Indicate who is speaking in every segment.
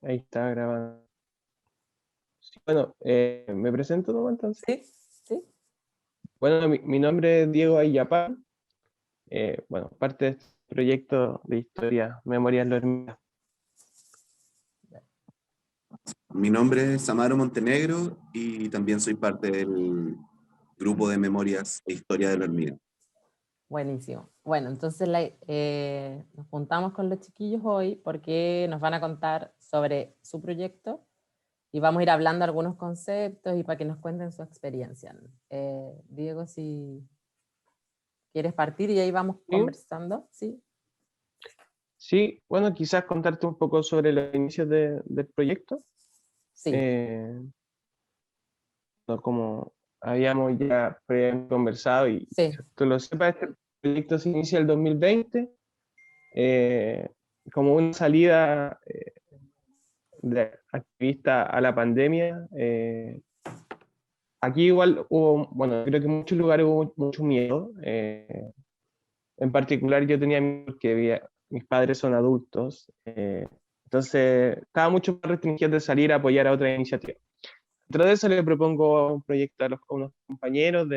Speaker 1: Ahí está grabando. Sí, bueno, me presento, ¿no? Entonces.
Speaker 2: Sí, sí.
Speaker 1: Bueno, mi nombre es Diego Ayapán. Bueno, parte de este proyecto de historia, Memorias Lo Hormiga.
Speaker 3: Mi nombre es Amaro Montenegro y también soy parte del grupo de memorias e historia de la hormiga.
Speaker 2: Buenísimo. Bueno, entonces nos juntamos con los chiquillos hoy porque nos van a contar sobre su proyecto y vamos a ir hablando algunos conceptos y para que nos cuenten su experiencia. Diego, si quieres partir y ahí vamos
Speaker 1: Sí,
Speaker 2: conversando, ¿sí?
Speaker 1: sí, bueno, quizás contarte un poco sobre los inicios del proyecto.
Speaker 2: Sí,
Speaker 1: Eh, no, como habíamos ya previamente conversado y
Speaker 2: sí,
Speaker 1: quizás tú lo sepas, este proyecto se inicia el 2020 como una salida de activista a la pandemia. Aquí igual hubo, bueno, creo que en muchos lugares hubo mucho miedo. En particular yo tenía miedo porque mis padres son adultos, entonces estaba mucho más restringido de salir a apoyar a otra iniciativa. Dentro de eso le propongo un proyecto a unos compañeros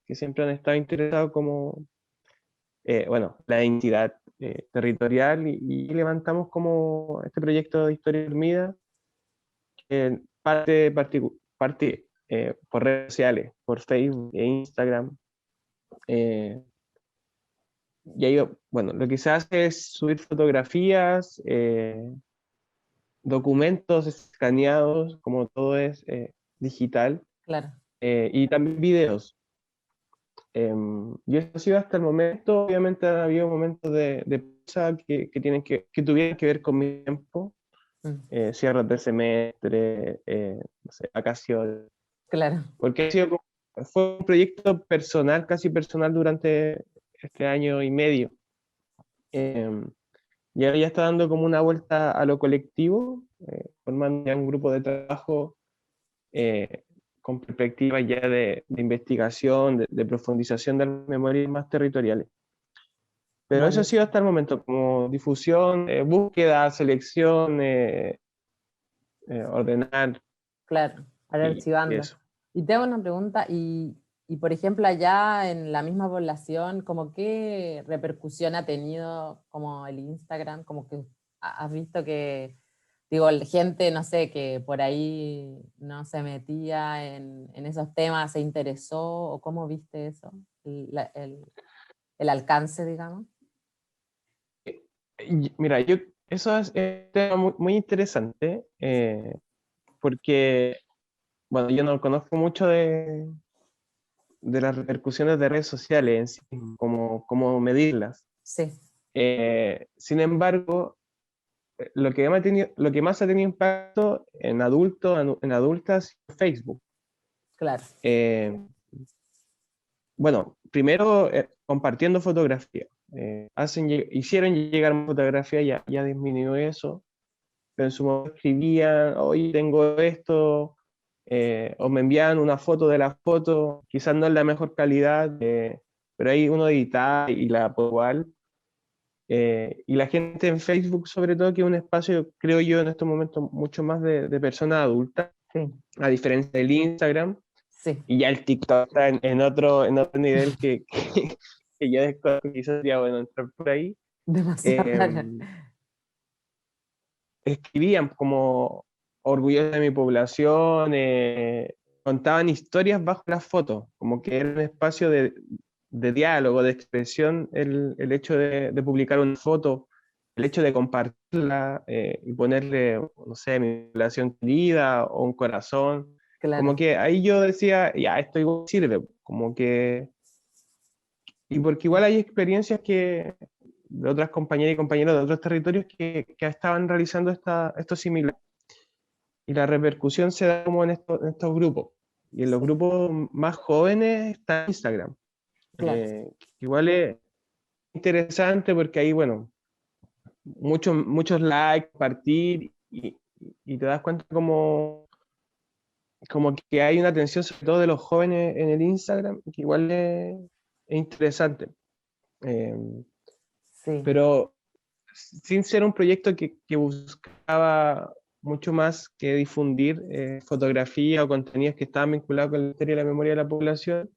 Speaker 1: que siempre han estado interesados como, bueno, la identidad territorial y levantamos como este proyecto de Historia Dormida, que parte por redes sociales, por Facebook e Instagram. eh, Y ahí, bueno, lo que se hace es subir fotografías, documentos escaneados, como todo es digital,
Speaker 2: claro,
Speaker 1: y también videos. Y eso ha sido hasta el momento. Obviamente han habido momentos de pausa que tuvieran que ver con mi tiempo,
Speaker 2: mm,
Speaker 1: cierres de semestre, no sé, vacaciones,
Speaker 2: claro,
Speaker 1: porque fue un proyecto personal, casi personal durante este año y medio. Em, Y ahora ya está dando como una vuelta a lo colectivo, formando ya un grupo de trabajo eh, con perspectivas ya de investigación, de profundización de las memorias más territoriales. Pero eso ha sido
Speaker 2: buenísimo,
Speaker 1: hasta el momento, como difusión, búsqueda, selección, ordenar
Speaker 2: claro, para ir
Speaker 1: y
Speaker 2: archivando.
Speaker 1: eso.
Speaker 2: Y te hago una pregunta, y por ejemplo allá en la misma población, ¿como qué repercusión ha tenido como el Instagram? Como que has visto que, digo, gente, no sé, que por ahí no se metía en esos temas, se interesó, o cómo viste eso, el alcance, digamos.
Speaker 1: Mira, eso es un tema muy interesante, porque, bueno, yo no conozco mucho de las repercusiones de redes sociales en sí, cómo medirlas.
Speaker 2: Sí,
Speaker 1: Sin embargo, lo que más ha tenido impacto en adultos, en adultas, es Facebook.
Speaker 2: claro,
Speaker 1: Eh, bueno, primero compartiendo fotografía. Hicieron llegar fotografía, ya disminuyó eso, pero en su momento escribían, hoy tengo esto, o me envían una foto de la foto, quizás no es la mejor calidad, pero ahí uno edita y la puede igual. Y la gente en Facebook, sobre todo, que es un espacio, creo yo, en estos momentos mucho más de personas adultas,
Speaker 2: sí,
Speaker 1: a diferencia del Instagram,
Speaker 2: sí,
Speaker 1: y ya el TikTok está en otro nivel que yo desconozco, quizás sería bueno entrar por ahí.
Speaker 2: demasiado,
Speaker 1: Eh,
Speaker 2: claro,
Speaker 1: Escribían como orgulloso de mi población, contaban historias bajo las fotos, como que era un espacio de diálogo, de expresión, el hecho de publicar una foto, el hecho de compartirla y ponerle, no sé, mi población querida o un corazón, como
Speaker 2: claro,
Speaker 1: que ahí yo decía, ya, esto igual sirve, como que, y porque igual hay experiencias de otras compañeras y compañeros de otros territorios que estaban realizando esto similar. Y la repercusión se da como en estos grupos. Y en los
Speaker 2: sí,
Speaker 1: grupos más jóvenes está Instagram.
Speaker 2: claro,
Speaker 1: Que igual es interesante porque ahí, bueno, muchos likes, compartir, y te das cuenta como que hay una atención sobre todo de los jóvenes en el Instagram, que igual es interesante. Eh,
Speaker 2: sí,
Speaker 1: pero sin ser un proyecto que buscaba mucho más que difundir fotografía o contenidos que estaban vinculados con la historia y la memoria de la población.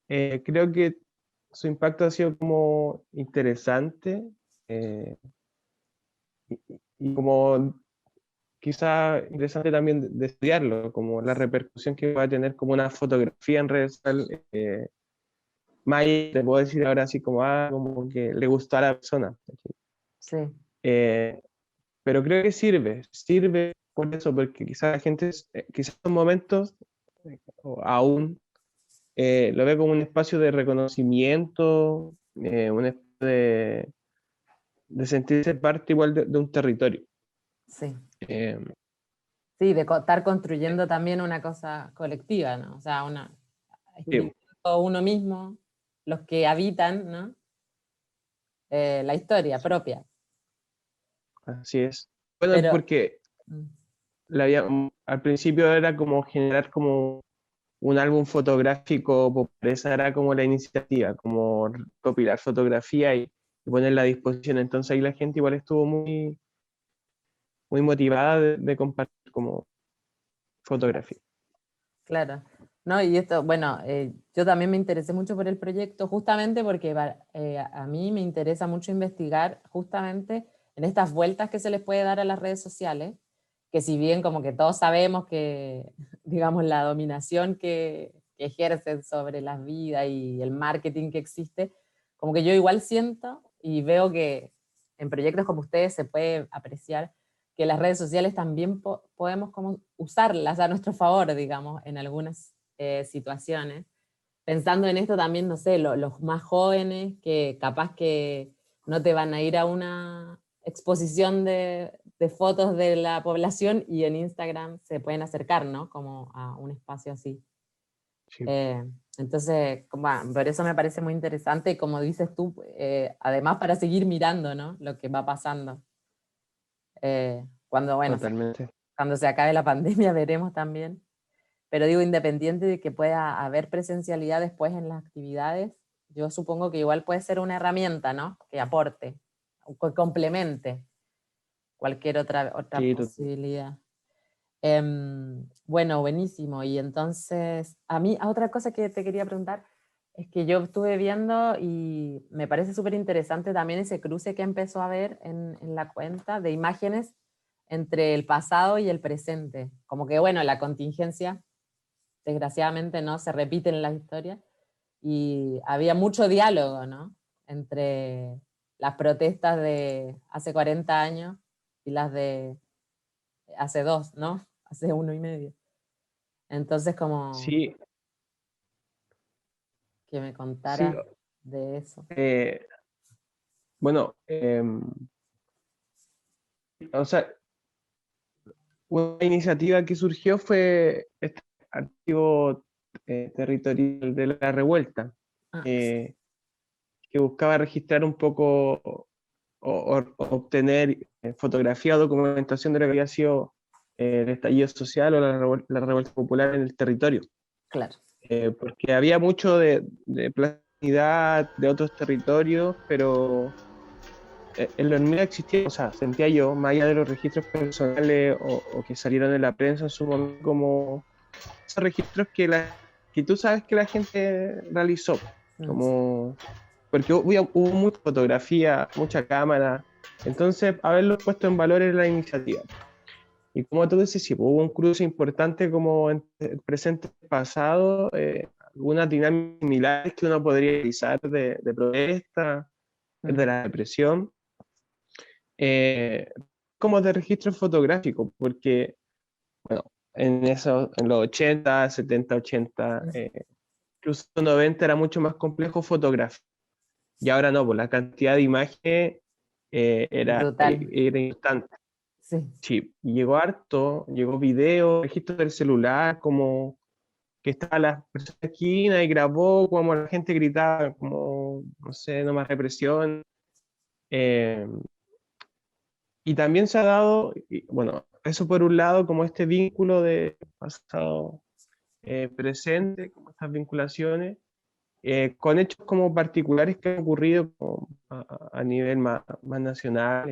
Speaker 1: Creo que su impacto ha sido como interesante eh, y como quizá interesante también de estudiarlo, como la repercusión que va a tener como una fotografía en redes sociales. Más allá, te puedo decir ahora así como, como que le gustó a la persona.
Speaker 2: Sí,
Speaker 1: Eh, pero creo que sirve por eso, porque quizás la gente, quizás en momentos, o aún, lo ve como un espacio de reconocimiento, un espacio de sentirse parte igual de un territorio.
Speaker 2: sí.
Speaker 1: Eh,
Speaker 2: Sí, de estar construyendo también una cosa colectiva, ¿no? O sea,
Speaker 1: sí,
Speaker 2: experimentando uno mismo, los que habitan, ¿no? La historia
Speaker 1: sí,
Speaker 2: propia.
Speaker 1: así es. Bueno,
Speaker 2: Pero,
Speaker 1: porque
Speaker 2: mm,
Speaker 1: al principio era como generar como un álbum fotográfico, popular, esa era como la iniciativa, como recopilar fotografía y ponerla a disposición. Entonces ahí la gente igual estuvo muy motivada de compartir como fotografía.
Speaker 2: claro. No, y esto, bueno, yo también me interesé mucho por el proyecto, justamente porque a mí me interesa mucho investigar justamente en estas vueltas que se les puede dar a las redes sociales, que si bien como que todos sabemos que, digamos, la dominación que ejercen sobre las vidas y el marketing que existe, como que yo igual siento y veo que en proyectos como ustedes se puede apreciar que las redes sociales también podemos como usarlas a nuestro favor, digamos, en algunas situaciones. Pensando en esto también, no sé, los más jóvenes que capaz que no te van a ir a una exposición de fotos de la población y en Instagram se pueden acercar, ¿no? Como a un espacio así.
Speaker 1: Sí,
Speaker 2: Eh, entonces, por eso me parece muy interesante y como dices tú, además para seguir mirando, ¿no? Lo que va pasando. Cuando, bueno,
Speaker 1: totalmente.
Speaker 2: cuando se acabe la pandemia veremos también. Pero digo, independiente de que pueda haber presencialidad después en las actividades, yo supongo que igual puede ser una herramienta, ¿no? Que aporte, o que complemente cualquier otra
Speaker 1: Sí,
Speaker 2: posibilidad. Bueno, buenísimo. Y entonces, otra cosa que te quería preguntar es que yo estuve viendo y me parece súper interesante también ese cruce que empezó a ver en la cuenta de imágenes entre el pasado y el presente. Como que, bueno, la contingencia, desgraciadamente, no se repite en la historia y había mucho diálogo, ¿no? Entre las protestas de hace 40 años y las de hace dos, ¿no? Hace uno y medio. Entonces, como
Speaker 1: sí,
Speaker 2: que me
Speaker 1: sí.
Speaker 2: contara de eso.
Speaker 1: Bueno, o sea, una iniciativa que surgió fue este archivo territorial de la revuelta,
Speaker 2: Ah,
Speaker 1: eh, que buscaba registrar un poco o obtener fotografía o documentación de lo que había sido el estallido social o la revuelta popular en el territorio.
Speaker 2: claro.
Speaker 1: Porque había mucho de plasticidad de otros territorios, pero en la Hormiga existía, o sea, sentía yo, más allá de los registros personales o que salieron en la prensa en su momento, como esos registros que tú sabes que la gente realizó,
Speaker 2: Mm,
Speaker 1: como, porque hubo mucha fotografía, mucha cámara, entonces haberlo puesto en valor en la iniciativa. Y como tú dices, sí, pues, hubo un cruce importante como entre el presente y el pasado, algunas dinámicas similares que uno podría realizar de protesta, de
Speaker 2: mm,
Speaker 1: la represión, eh, como de registro fotográfico, porque, bueno, en los 80 70 80
Speaker 2: mm.
Speaker 1: incluso 90 era mucho más complejo fotografiar. Y ahora no, pues la cantidad de imágenes
Speaker 2: Brutal.
Speaker 1: era instante.
Speaker 2: Sí.
Speaker 1: Sí, y llegó harto, llegó video, registro del celular, como que estaba la persona en la esquina y grabó como la gente gritaba, como, no sé, no más represión. Eh, y también se ha dado, bueno, eso por un lado, como este vínculo de pasado presente, como estas vinculaciones, con hechos como particulares que han ocurrido como a nivel más nacional,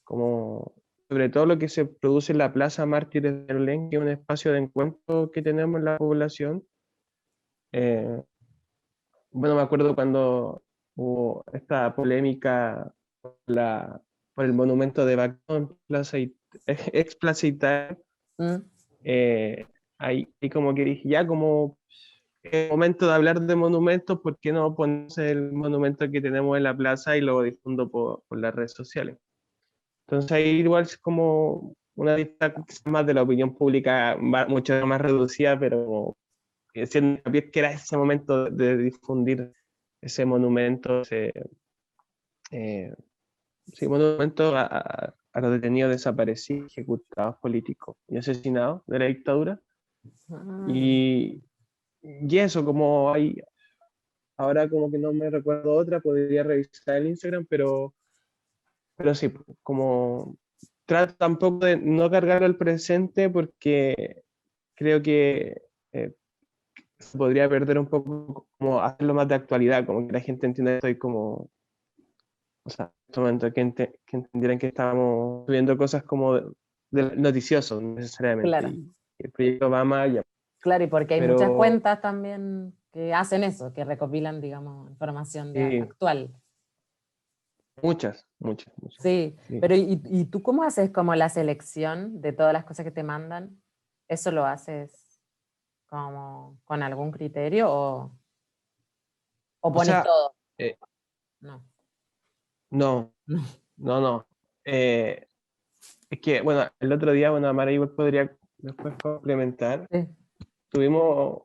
Speaker 1: como sobre todo lo que se produce en la Plaza Mártires de Belén, que es un espacio de encuentro que tenemos en la población. Eh, bueno, me acuerdo cuando hubo esta polémica por el monumento de Bacón, ex Plaza Italia,
Speaker 2: Mm,
Speaker 1: eh, ahí como que dije, ya como es momento de hablar de monumentos, ¿por qué no ponerse el monumento que tenemos en la plaza y lo difundo por las redes sociales? Entonces ahí igual es como una lista quizás más de la opinión pública, mucho más reducida, pero siendo hincapié que era ese momento de difundir ese monumento, eh, sí, monumento a los detenidos desaparecidos, ejecutados políticos y asesinados de la dictadura.
Speaker 2: ah,
Speaker 1: Y, y eso, como hay, ahora como que no me recuerdo otra, podría revisar el Instagram, pero sí, como trato tampoco de no cargar al presente porque creo que se podría perder un poco como hacerlo más de actualidad, como que la gente entienda que estoy como, o sea, en este momento que entendieran que estábamos subiendo cosas como de noticioso necesariamente,
Speaker 2: claro,
Speaker 1: y el proyecto va más allá,
Speaker 2: claro, y porque hay muchas
Speaker 1: pero
Speaker 2: cuentas también que hacen eso, que recopilan, digamos, información
Speaker 1: sí,
Speaker 2: actual.
Speaker 1: muchas,
Speaker 2: Sí,
Speaker 1: sí.
Speaker 2: pero ¿y tú cómo haces como la selección de todas las cosas que te mandan? ¿Eso lo haces como con algún criterio o
Speaker 1: O
Speaker 2: pones
Speaker 1: sea,
Speaker 2: todo?
Speaker 1: eh,
Speaker 2: No.
Speaker 1: no, no. Eh, es que, bueno, el otro día, bueno, Amara igual podría después complementar.
Speaker 2: Sí,
Speaker 1: Tuvimos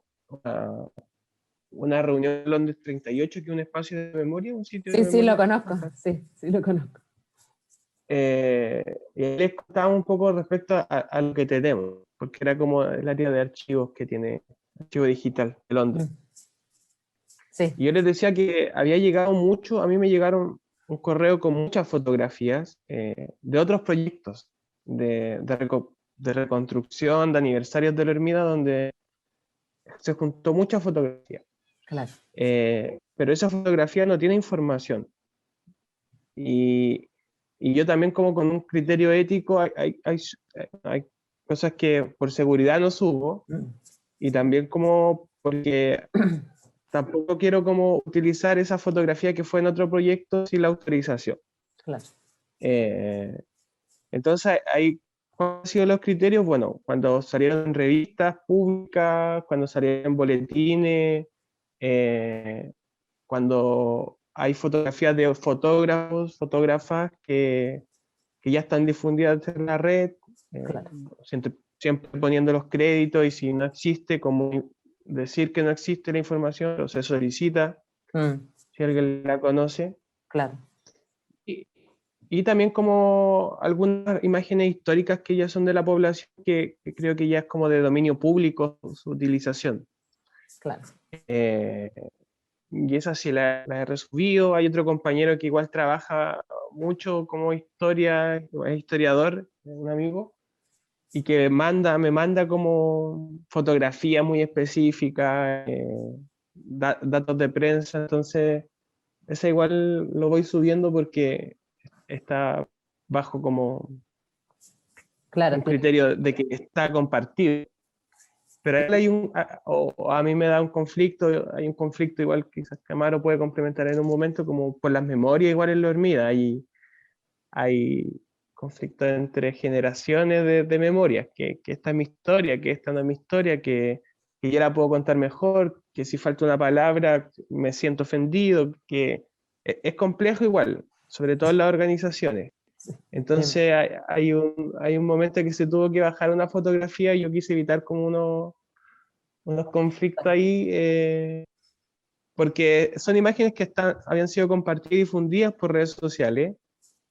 Speaker 1: una reunión en Londres 38, que es un espacio de memoria, un sitio de
Speaker 2: sí, sí, lo
Speaker 1: memoria
Speaker 2: conozco,
Speaker 1: acá.
Speaker 2: sí, sí, lo conozco.
Speaker 1: Y ahí les contaba un poco respecto a lo que tenemos, porque era como el área de archivos que tiene, archivo digital de Londres.
Speaker 2: Mm, sí,
Speaker 1: Y yo les decía que había llegado mucho, a mí me llegaron un correo con muchas fotografías de otros proyectos de reconstrucción, de aniversarios de la Ermida, donde se juntó mucha fotografía.
Speaker 2: claro,
Speaker 1: Pero esa fotografía no tiene información. Y, y yo también como con un criterio ético, hay cosas que por seguridad no subo,
Speaker 2: mm,
Speaker 1: y también como porque tampoco quiero como utilizar esa fotografía que fue en otro proyecto sin la autorización.
Speaker 2: claro,
Speaker 1: Eh, entonces, ¿cuáles han sido los criterios? Bueno, cuando salieron en revistas públicas, cuando salieron en boletines, eh, cuando hay fotografías de fotógrafos, fotógrafas que ya están difundidas en la red, eh,
Speaker 2: claro.
Speaker 1: siempre poniendo los créditos, y si no existe, como decir que no existe la información, o se solicita,
Speaker 2: Mm,
Speaker 1: si alguien la conoce.
Speaker 2: claro,
Speaker 1: Y, y también como algunas imágenes históricas que ya son de la población, que creo que ya es como de dominio público su utilización.
Speaker 2: claro.
Speaker 1: Eh, y esa sí la he resubido. Hay otro compañero que igual trabaja mucho como historia, es historiador, un amigo, y que me manda como fotografías muy específicas, datos de prensa. Entonces ese igual lo voy subiendo porque está bajo como
Speaker 2: Claro,
Speaker 1: un criterio de que está compartido. Pero ahí hay o a mí me da un conflicto, hay un conflicto igual, quizás Camaro puede complementar en un momento, como por las memorias igual en lo Hermida, hay conflictos entre generaciones de memorias, que esta es mi historia, que esta no es mi historia, que yo la puedo contar mejor, que si falta una palabra me siento ofendido, que es complejo igual, sobre todo en las organizaciones.
Speaker 2: em,
Speaker 1: Entonces hay un momento que se tuvo que bajar una fotografía y yo quise evitar como unos conflictos ahí, porque son imágenes que habían sido compartidas y difundidas por redes sociales.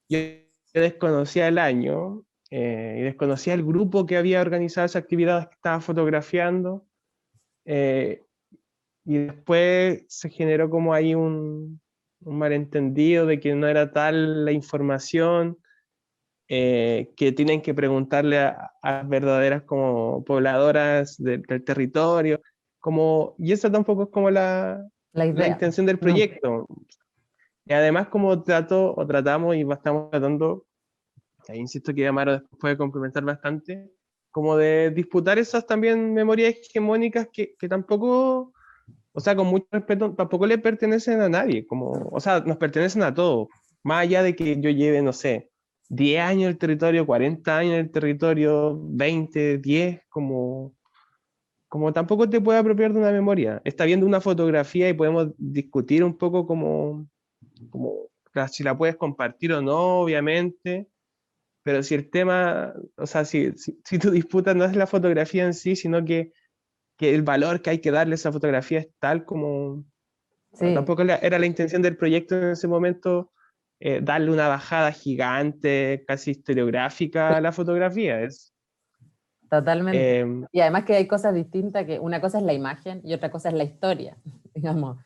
Speaker 1: Yo desconocía el año, y desconocía el grupo que había organizado esa actividad que estaba fotografiando, eh, y después se generó como ahí un malentendido de que no era tal la información, que tienen que preguntarle a verdaderas como pobladoras del territorio, y esa tampoco es como
Speaker 2: la
Speaker 1: la
Speaker 2: idea,
Speaker 1: intención del
Speaker 2: no,
Speaker 1: proyecto. Y además como tratamos y estamos tratando ahí insisto que Amaro después puede complementar bastante, como de disputar esas también memorias hegemónicas que tampoco, o sea, con mucho respeto, tampoco le pertenecen a nadie, como, o sea, nos pertenecen a todos, más allá de que yo lleve, no sé, 10 años en el territorio, 40 años en el territorio, 20 10 como tampoco te puede apropiar de una memoria. Está viendo una fotografía y podemos discutir un poco como si la puedes compartir o no, obviamente, pero si el tema, o sea, si tu disputa no es la fotografía en sí, sino que el valor que hay que darle a esa fotografía es tal como...
Speaker 2: Sí,
Speaker 1: Tampoco era la intención del proyecto en ese momento darle una bajada gigante, casi historiográfica a la fotografía.
Speaker 2: totalmente.
Speaker 1: Eh,
Speaker 2: Y además que hay cosas distintas, que una cosa es la imagen y otra cosa es la historia, digamos,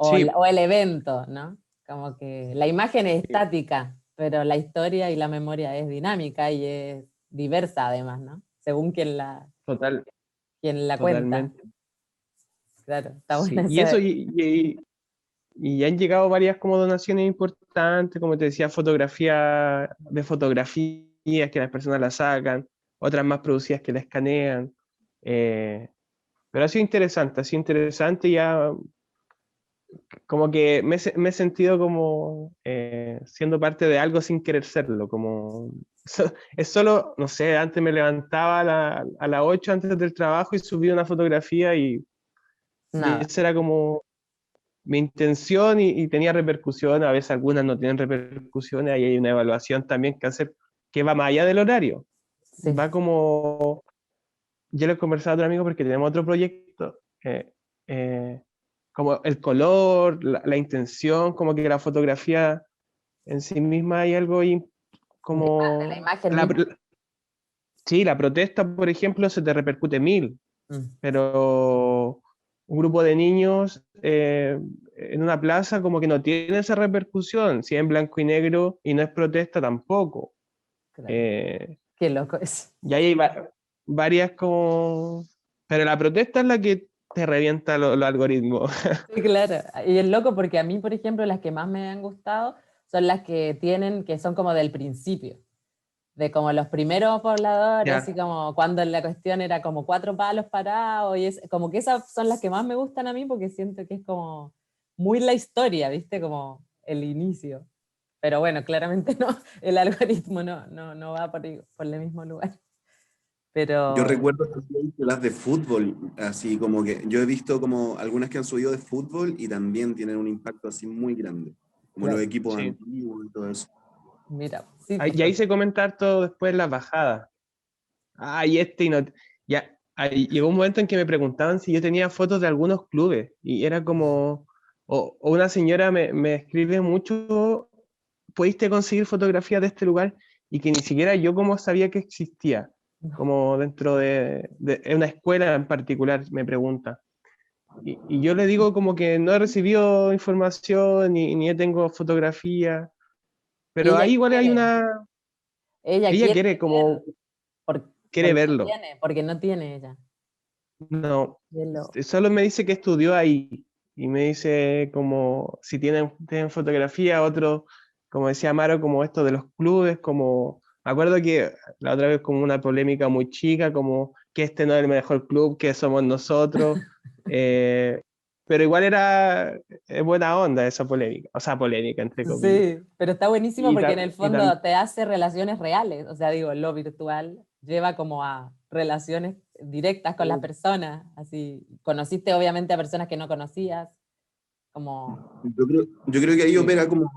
Speaker 1: sí,
Speaker 2: o el evento, ¿no? Como que la imagen es estática, pero la historia y la memoria es dinámica y es diversa además, ¿no? Según
Speaker 1: total,
Speaker 2: quien la cuenta.
Speaker 1: totalmente.
Speaker 2: Claro, está
Speaker 1: Sí,
Speaker 2: bueno
Speaker 1: y eso,
Speaker 2: ese.
Speaker 1: y han llegado varias como donaciones importantes, como te decía, fotografía de fotografías que las personas las sacan, otras más producidas que la escanean. Pero ha sido interesante ya, como que me he sentido como siendo parte de algo sin querer serlo, como es solo, no sé, antes me levantaba a las 8 antes del trabajo y subía una fotografía y
Speaker 2: Nada.
Speaker 1: esa era como mi intención y tenía repercusión, a veces algunas no tienen repercusiones, ahí hay una evaluación también que hacer que va más allá del horario,
Speaker 2: Sí.
Speaker 1: va como, yo lo he conversado a otro amigo porque tenemos otro proyecto, eh, como el color, la intención, como que la fotografía en sí misma hay algo
Speaker 2: De la
Speaker 1: como,
Speaker 2: imagen misma.
Speaker 1: sí, la protesta, por ejemplo, se te repercute mil,
Speaker 2: Mm,
Speaker 1: pero un grupo de niños en una plaza como que no tiene esa repercusión, si es en blanco y negro y no es protesta tampoco.
Speaker 2: claro.
Speaker 1: Eh,
Speaker 2: Qué loco es.
Speaker 1: y ahí hay varias como... Pero la protesta es la que te revienta los algoritmos.
Speaker 2: Sí, claro. Y es loco porque a mí, por ejemplo, las que más me han gustado son las que tienen, que son como del principio, de como los primeros pobladores, así
Speaker 1: Ya,
Speaker 2: como cuando la cuestión era como cuatro palos parados, y es como que esas son las que más me gustan a mí porque siento que es como muy la historia, ¿viste? Como el inicio. Pero bueno, claramente no, el algoritmo no va por el mismo lugar.
Speaker 3: Yo
Speaker 2: Pero,
Speaker 3: recuerdo también que las de fútbol, así como que yo he visto como algunas que han subido de fútbol y también tienen un impacto así muy grande, como los
Speaker 2: claro,
Speaker 3: equipos
Speaker 1: sí.
Speaker 3: antiguos y todo eso.
Speaker 2: mira, sí, pues,
Speaker 1: Y ahí se comentar todo después las bajadas. Ay, y no. Ya, ahí llegó un momento en que me preguntaban si yo tenía fotos de algunos clubes y era como, o una señora me escribe mucho, ¿pudiste conseguir fotografías de este lugar? Y que ni siquiera yo como sabía que existía,
Speaker 2: no,
Speaker 1: como dentro de una escuela en particular, me pregunta. Y yo le digo como que no he recibido información ni tengo fotografía,
Speaker 2: y
Speaker 1: pero ahí igual hay
Speaker 2: ella
Speaker 1: ella
Speaker 2: quiere
Speaker 1: quiere como,
Speaker 2: ver
Speaker 1: quiere verlo.
Speaker 2: porque no tiene ella.
Speaker 1: No,
Speaker 2: Y es
Speaker 1: solo me dice que estudió ahí y me dice como si tienen fotografía, otro, como decía Amaro, como esto de los clubes, como, me acuerdo que la otra vez como una polémica muy chica, como que este no es el mejor club, que somos nosotros, eh, pero igual era buena onda esa polémica, o sea, polémica entre comillas.
Speaker 2: Sí, pero está buenísimo
Speaker 1: Y,
Speaker 2: porque en
Speaker 1: ta-
Speaker 2: el
Speaker 1: y tam-
Speaker 2: fondo te hace relaciones reales, o sea, digo, lo virtual lleva como a relaciones directas con las personas, así, conociste obviamente a personas que no conocías, como,
Speaker 3: Yo creo que ahí
Speaker 1: sí,
Speaker 3: opera como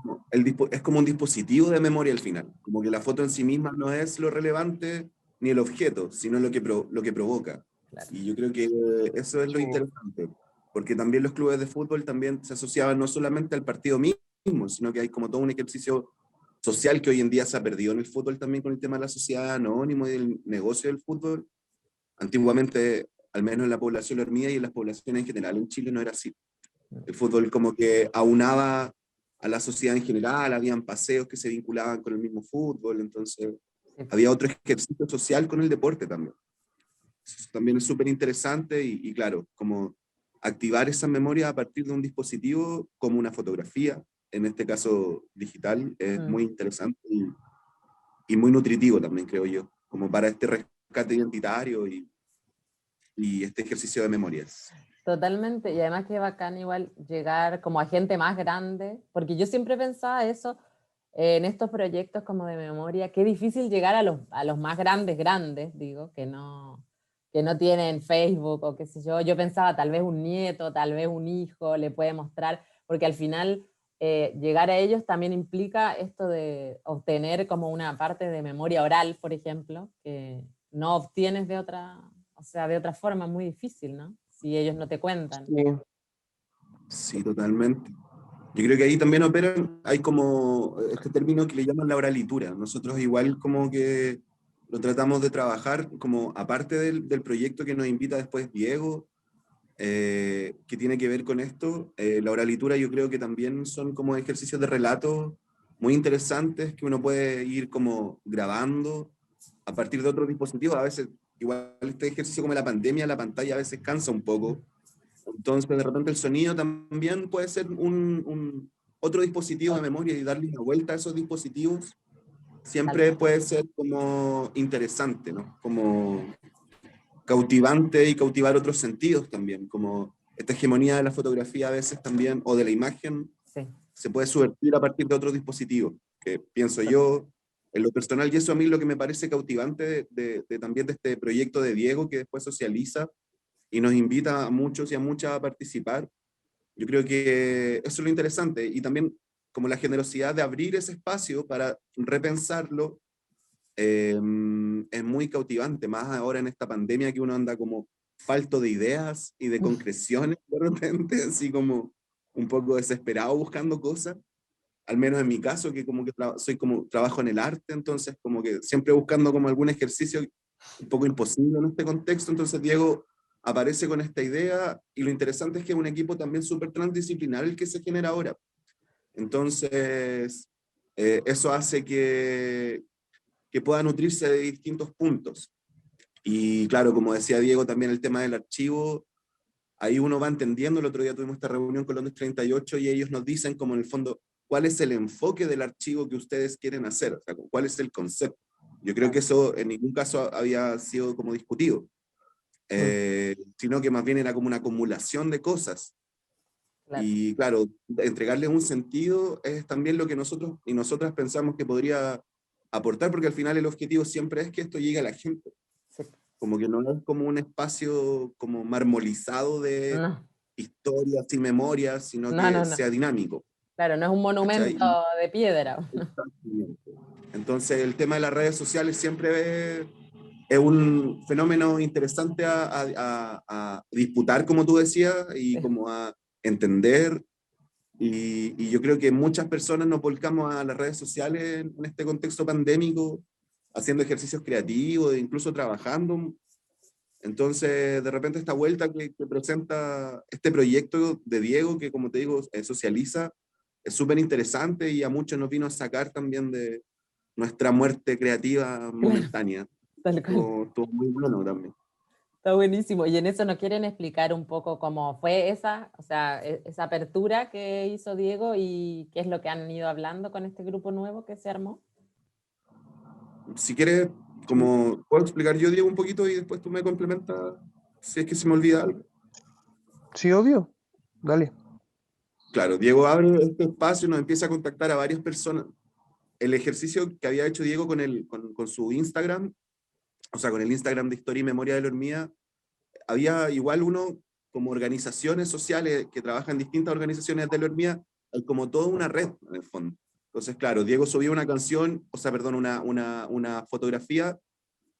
Speaker 3: es como un dispositivo de memoria al final, como que la foto en sí misma no es lo relevante ni el objeto, sino lo que provoca.
Speaker 2: claro,
Speaker 3: Y yo creo que eso es lo
Speaker 1: sí,
Speaker 3: interesante, porque también los clubes de fútbol también se asociaban no solamente al partido mismo, sino que hay como todo un ejercicio social que hoy en día se ha perdido en el fútbol también con el tema de la sociedad anónimo y del negocio del fútbol. Antiguamente, al menos en la población hormía y en las poblaciones en general en Chile no era así. El fútbol como que aunaba a la sociedad en general, habían paseos que se vinculaban con el mismo fútbol, entonces
Speaker 2: sí,
Speaker 3: había otro ejercicio social con el deporte también. Eso también es súper interesante y claro, como activar esa memoria a partir de un dispositivo como una fotografía, en este caso digital, es
Speaker 2: mm,
Speaker 3: muy interesante y muy nutritivo también, creo yo, como para este rescate identitario y este ejercicio de memorias.
Speaker 2: Totalmente, y además que bacán igual llegar como a gente más grande, porque yo siempre pensaba eso en estos proyectos como de memoria, qué difícil llegar a los más grandes, digo, que no tienen Facebook o qué sé yo pensaba tal vez un nieto, tal vez un hijo le puede mostrar, porque al final llegar a ellos también implica esto de obtener como una parte de memoria oral, por ejemplo, que no obtienes de otra, o sea, de otra forma, muy difícil, ¿no? Si ellos no te cuentan.
Speaker 1: Sí.
Speaker 3: Sí, totalmente. Yo creo que ahí también operan, hay como este término que le llaman la oralitura. Nosotros igual como que lo tratamos de trabajar como aparte del proyecto que nos invita después Diego, que tiene que ver con esto. La oralitura yo creo que también son como ejercicios de relato muy interesantes que uno puede ir como grabando a partir de otros dispositivos. A veces, igual este ejercicio como la pandemia, la pantalla a veces cansa un poco. Entonces, de repente el sonido también puede ser otro dispositivo de memoria y darle una vuelta a esos dispositivos siempre puede ser como interesante, ¿no? Como cautivante y cautivar otros sentidos también, como esta hegemonía de la fotografía a veces también, o de la imagen,
Speaker 2: Sí.
Speaker 3: se puede subvertir a partir de otros dispositivos, que pienso yo, en lo personal, y eso a mí lo que me parece cautivante también de este proyecto de Diego, que después socializa y nos invita a muchos y a muchas a participar. Yo creo que eso es lo interesante, y también como la generosidad de abrir ese espacio para repensarlo es muy cautivante, más ahora en esta pandemia que uno anda como falto de ideas y de concreciones de repente, así como un poco desesperado buscando cosas, al menos en mi caso, que como que soy como trabajo en el arte, entonces como que siempre buscando como algún ejercicio un poco imposible en este contexto, entonces Diego aparece con esta idea y lo interesante es que es un equipo también súper transdisciplinar el que se genera ahora. Entonces, eso hace que pueda nutrirse de distintos puntos. Y claro, como decía Diego, también el tema del archivo, ahí uno va entendiendo. El otro día tuvimos esta reunión con Londres 38 y ellos nos dicen como en el fondo, ¿cuál es el enfoque del archivo que ustedes quieren hacer? O sea, ¿cuál es el concepto? Yo creo que eso en ningún caso había sido como discutido, sino que más bien era como una acumulación de cosas.
Speaker 2: Claro.
Speaker 3: Y claro, entregarles un sentido es también lo que nosotros y nosotras pensamos que podría aportar, porque al final el objetivo siempre es que esto llegue a la gente.
Speaker 2: Sí.
Speaker 3: Como que no es como un espacio como marmolizado de
Speaker 2: No,
Speaker 3: historias y memorias, sino
Speaker 2: no,
Speaker 3: que
Speaker 2: no.
Speaker 3: sea dinámico.
Speaker 2: Claro, no es un
Speaker 3: ¿Cachai?
Speaker 2: monumento de piedra.
Speaker 3: Entonces el tema de las redes sociales siempre es un fenómeno interesante a disputar, como tú decías, y
Speaker 2: Sí.
Speaker 3: como a entender. Y yo creo que muchas personas nos volcamos a las redes sociales en este contexto pandémico, haciendo ejercicios creativos, e incluso trabajando. Entonces, de repente esta vuelta que presenta este proyecto de Diego, que como te digo, socializa, es súper interesante y a muchos nos vino a sacar también de nuestra muerte creativa
Speaker 2: Claro,
Speaker 3: momentánea.
Speaker 2: tal cual.
Speaker 3: Estuvo muy bueno también.
Speaker 2: Está buenísimo. Y en eso nos quieren explicar un poco cómo fue esa, o sea, esa apertura que hizo Diego y qué es lo que han ido hablando con este grupo nuevo que se armó.
Speaker 3: Si quieres, como puedo explicar yo, Diego, un poquito y después tú me complementas si es que se me olvida algo.
Speaker 1: Sí, obvio. Dale.
Speaker 3: Claro, Diego abre este espacio y nos empieza a contactar a varias personas. El ejercicio que había hecho Diego con su Instagram, o sea, con el Instagram de Historia y Memoria de la Hormiga, había igual uno como organizaciones sociales que trabajan en distintas organizaciones de la Hormiga, hay como toda una red en el fondo. Entonces, claro, Diego subía una canción, o sea, perdón, una fotografía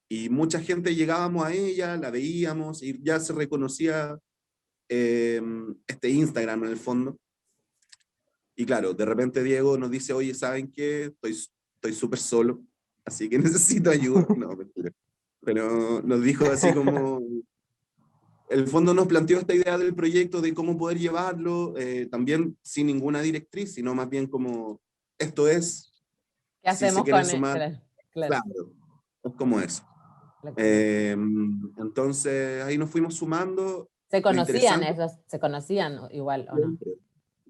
Speaker 3: y mucha gente llegábamos a ella, la veíamos y ya se reconocía este Instagram en el fondo. Y claro, de repente Diego nos dice, oye, ¿saben qué? Estoy súper solo, así que necesito ayuda. No, mentira. Pero nos dijo así como, el fondo nos planteó esta idea del proyecto de cómo poder llevarlo, también sin ninguna directriz, sino más bien como, esto es,
Speaker 2: ¿Qué
Speaker 3: si se
Speaker 2: hacemos
Speaker 3: quieren
Speaker 2: con él?
Speaker 3: sumar,
Speaker 2: Claro, claro,
Speaker 3: claro, es como eso.
Speaker 2: claro.
Speaker 3: Entonces ahí nos fuimos sumando.
Speaker 2: Se
Speaker 3: Lo
Speaker 2: conocían
Speaker 3: interesante
Speaker 2: esos, se conocían igual, ¿o no?
Speaker 3: siempre,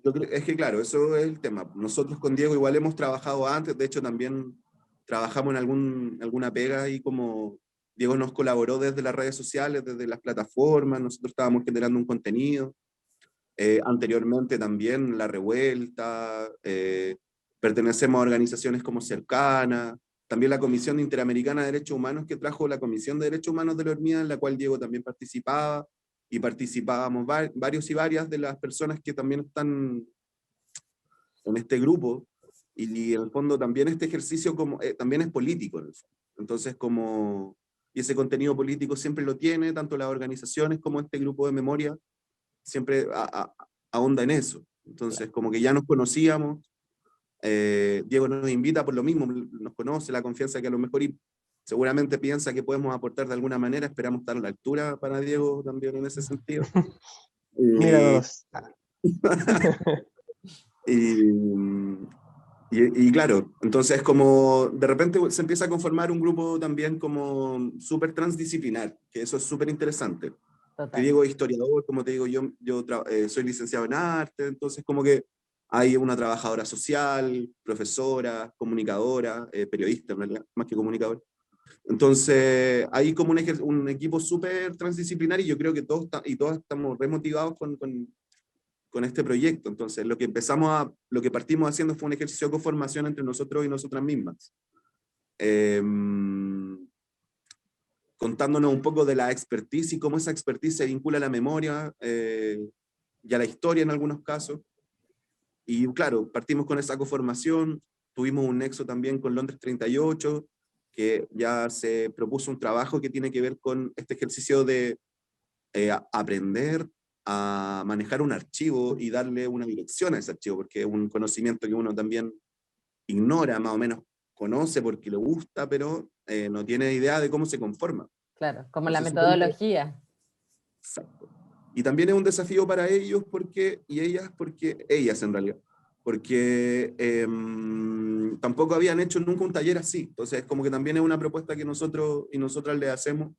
Speaker 3: yo creo, es que claro, eso es el tema. Nosotros con Diego igual hemos trabajado antes, de hecho también trabajamos en alguna pega y como Diego nos colaboró desde las redes sociales, desde las plataformas, nosotros estábamos generando un contenido. Anteriormente también La Revuelta, pertenecemos a organizaciones como Cercana, también la Comisión Interamericana de Derechos Humanos que trajo la Comisión de Derechos Humanos de la Hormiga, en la cual Diego también participaba, y participábamos varios y varias de las personas que también están en este grupo, y en el fondo también este ejercicio como, también es político, en el fondo. Entonces y ese contenido político siempre lo tiene, tanto las organizaciones como este grupo de memoria, siempre ahonda en eso. Entonces, como que ya nos conocíamos, Diego nos invita por lo mismo, nos conoce, la confianza que a lo mejor y seguramente piensa que podemos aportar de alguna manera, esperamos estar a la altura para Diego también en ese sentido.
Speaker 1: Míranos.
Speaker 3: Y claro, entonces como de repente se empieza a conformar un grupo también como súper transdisciplinar, que eso es súper interesante. Que Diego es historiador, como te digo, yo soy licenciado en arte, entonces como que hay una trabajadora social, profesora, comunicadora, periodista, en realidad, más que comunicadora. Entonces hay como un equipo súper transdisciplinar y yo creo que todos estamos remotivados con este proyecto. Entonces lo que partimos haciendo fue un ejercicio de conformación entre nosotros y nosotras mismas. Contándonos un poco de la expertise y cómo esa expertise se vincula a la memoria y a la historia en algunos casos. Y claro, partimos con esa conformación, tuvimos un nexo también con Londres 38, que ya se propuso un trabajo que tiene que ver con este ejercicio de aprender a manejar un archivo y darle una dirección a ese archivo, porque es un conocimiento que uno también ignora, más o menos conoce porque le gusta, pero no tiene idea de cómo se conforma.
Speaker 2: Claro, como la
Speaker 3: Entonces,
Speaker 2: metodología.
Speaker 3: exacto. Y también es un desafío para ellos y ellas, porque ellas en realidad, porque tampoco habían hecho nunca un taller así. Entonces, como que también es una propuesta que nosotros y nosotras le hacemos,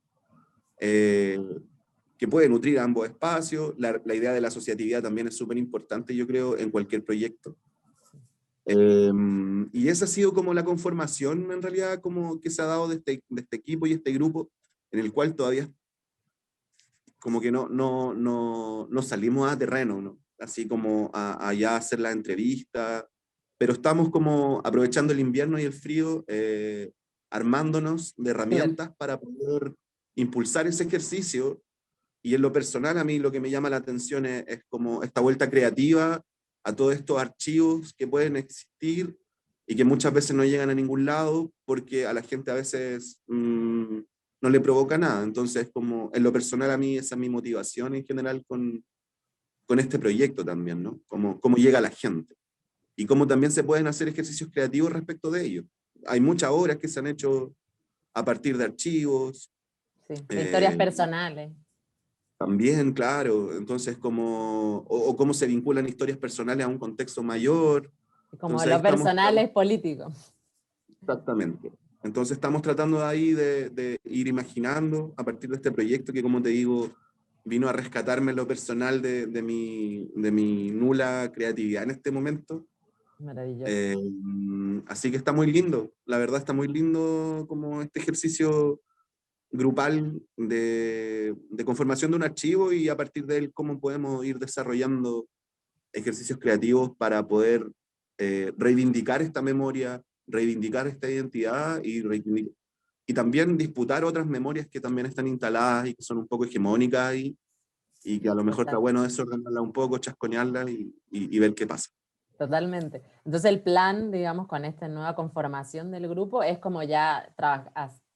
Speaker 3: que puede nutrir a ambos espacios. La idea de la asociatividad también es súper importante, yo creo, en cualquier proyecto. Y esa ha sido como la conformación, en realidad, como que se ha dado de este equipo y este grupo, en el cual todavía como que no salimos a terreno, ¿no? Así como allá a hacer la entrevista, pero estamos como aprovechando el invierno y el frío, armándonos de
Speaker 2: Claro.
Speaker 3: herramientas para poder impulsar ese ejercicio. Y en lo personal, a mí lo que me llama la atención es como esta vuelta creativa a todos estos archivos que pueden existir y que muchas veces no llegan a ningún lado porque a la gente a veces no le provoca nada. Entonces, como en lo personal a mí esa es mi motivación en general con este proyecto también, ¿no? Cómo llega a la gente y cómo también se pueden hacer ejercicios creativos respecto de ello. Hay muchas obras que se han hecho a partir de archivos.
Speaker 2: Sí, de historias personales.
Speaker 3: También, claro, entonces o cómo se vinculan historias personales a un contexto mayor.
Speaker 2: Como
Speaker 3: Entonces ahí
Speaker 2: lo
Speaker 3: estamos,
Speaker 2: personal es político.
Speaker 3: exactamente. Entonces estamos tratando de ahí de ir imaginando a partir de este proyecto que, como te digo, vino a rescatarme lo personal de mi nula creatividad en este momento.
Speaker 2: Maravilloso.
Speaker 3: Así que está muy lindo, la verdad está muy lindo como este ejercicio grupal de conformación de un archivo y a partir de él cómo podemos ir desarrollando ejercicios creativos para poder reivindicar esta memoria, reivindicar esta identidad y también disputar otras memorias que también están instaladas y que son un poco hegemónicas y que a lo mejor está bueno desordenarla un poco, chasconearla y ver qué pasa.
Speaker 2: Totalmente. Entonces el plan, digamos, con esta nueva conformación del grupo es como ya